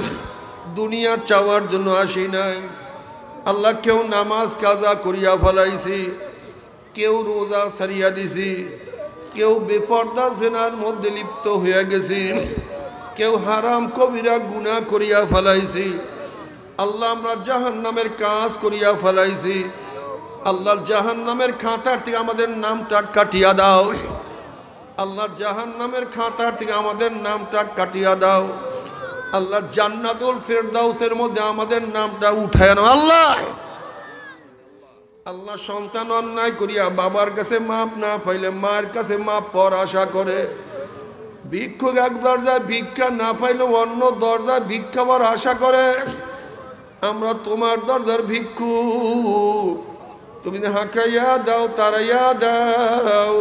দুনিয়া চাওয়ার জন্য আসি নাই। আল্লাহ, কেউ নামাজ কাজা করিয়া ফেলাইছি, কেউ রোজা সারিয়া দিছি, কেউ বেপর্দা জেনার মধ্যে লিপ্ত হইয়া গেছি, কেউ হারাম কবিরা গুনাহ করিয়া ফেলাইছি। আল্লাহ, আমরা জাহান্নামের কাজ করিয়া ফেলাইছি। আল্লাহ, জাহান্নামের খাতার থেকে আমাদের নামটা কাটিয়া দাও। আল্লাহ, জাহান্নামের খাতার থেকে আমাদের নামটা কাটিয়া দাও। আল্লাহ, জান্নাতুল ফেরদাউসের মধ্যে আমাদের নামটা উঠায় নাও। আল্লাহ, আল্লাহ, সন্তান অন্যায় করিয়া বাবার কাছে মাপ না পাইলে মায়ের কাছে মাপ পাওয়ার আশা করে, ভিক্ষুক এক দরজায় ভিক্ষা না পাইলে অন্য দরজায় ভিক্ষা পাওয়ার আশা করে। আমরা তোমার দরজার ভিক্ষুক, তুমি হাঁকাইয়া দাও, তারাইয়া দাও।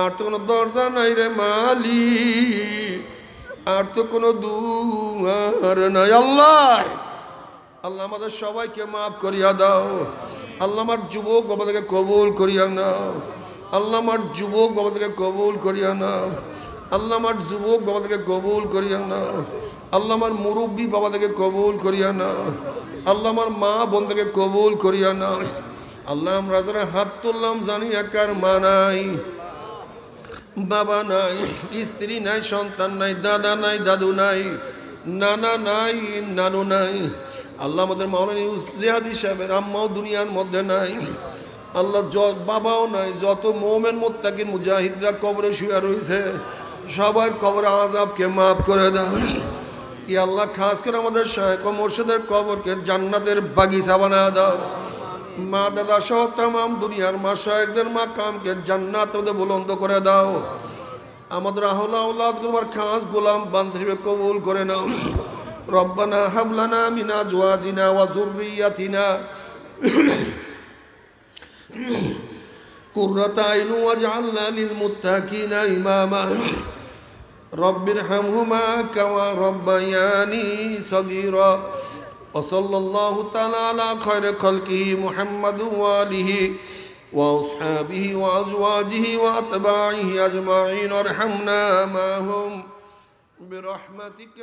আর তো কোনো দরজা নাই রে মালিক, আর তো কোনো দুয়ার নাই। আল্লাহ, আল্লাহ, আমাদের সবাইকে মাফ করিয়া দাও। আল্লাহ, আমার যুবক বাবাদেরকে কবুল করিয়া নাও। আল্লাহ, আমার যুবক বাবাদেরকে কবুল করিয়া নাও। আল্লাহ, আমার যুবক বাবাদেরকে কবুল করিয়া নাও। আল্লাহ, আমার মুরব্বী বাবাদেরকে কবুল করিয়া নাও। আল্লাহ, আমার মা বোনদেরকে কবুল করিয়া নাও। আল্লাহ, আমরা যারা হাত তুললাম জানি একার মা নাই, বাবা নাই, স্ত্রী নাই, সন্তান নাই, দাদা নাই, দাদু নাই, নানা নাই, নানু নাই। আল্লাহ, আমাদের মাওলানা জিহাদি সাহেবের আম্মাও দুনিয়ার মধ্যে নাই। আল্লাহ, বাবাও নাই। যত মোমেন মুত্তাকিন মুজাহিদরা কবরে শুয়ে রয়েছে, সবার কবরে আযাবকে মাফ করে দাও। ই আল্লাহ, খাস করে আমাদের শায়েখ ও মুর্শিদের কবরকে জান্নাতের বাগিচা বানায় দাও। মা দাদা সহ তামাম দুনিয়ার মা শায়েখদের মাকামকে জান্নাত ওদের বুলন্দ করে দাও। আমাদের আহলা আওলাদ তোমার খাস গোলাম বান্ধবী কবুল করে নাও। রব্বানা হাব লানা মিন আজওয়াজিনা ওয়া যুররিয়াতিনা কুররাতা আইন ওয়াজআলনা লিল মুত্তাকিনা ইমামা। রব্বিরহামহুমা কামা রব্বায়ানি সগীরা। وصلى الله تعالى على خير خلقه محمد وآله وأصحابه وأزواجه وأتباعه أجمعين وارحمنا معهم برحمتك.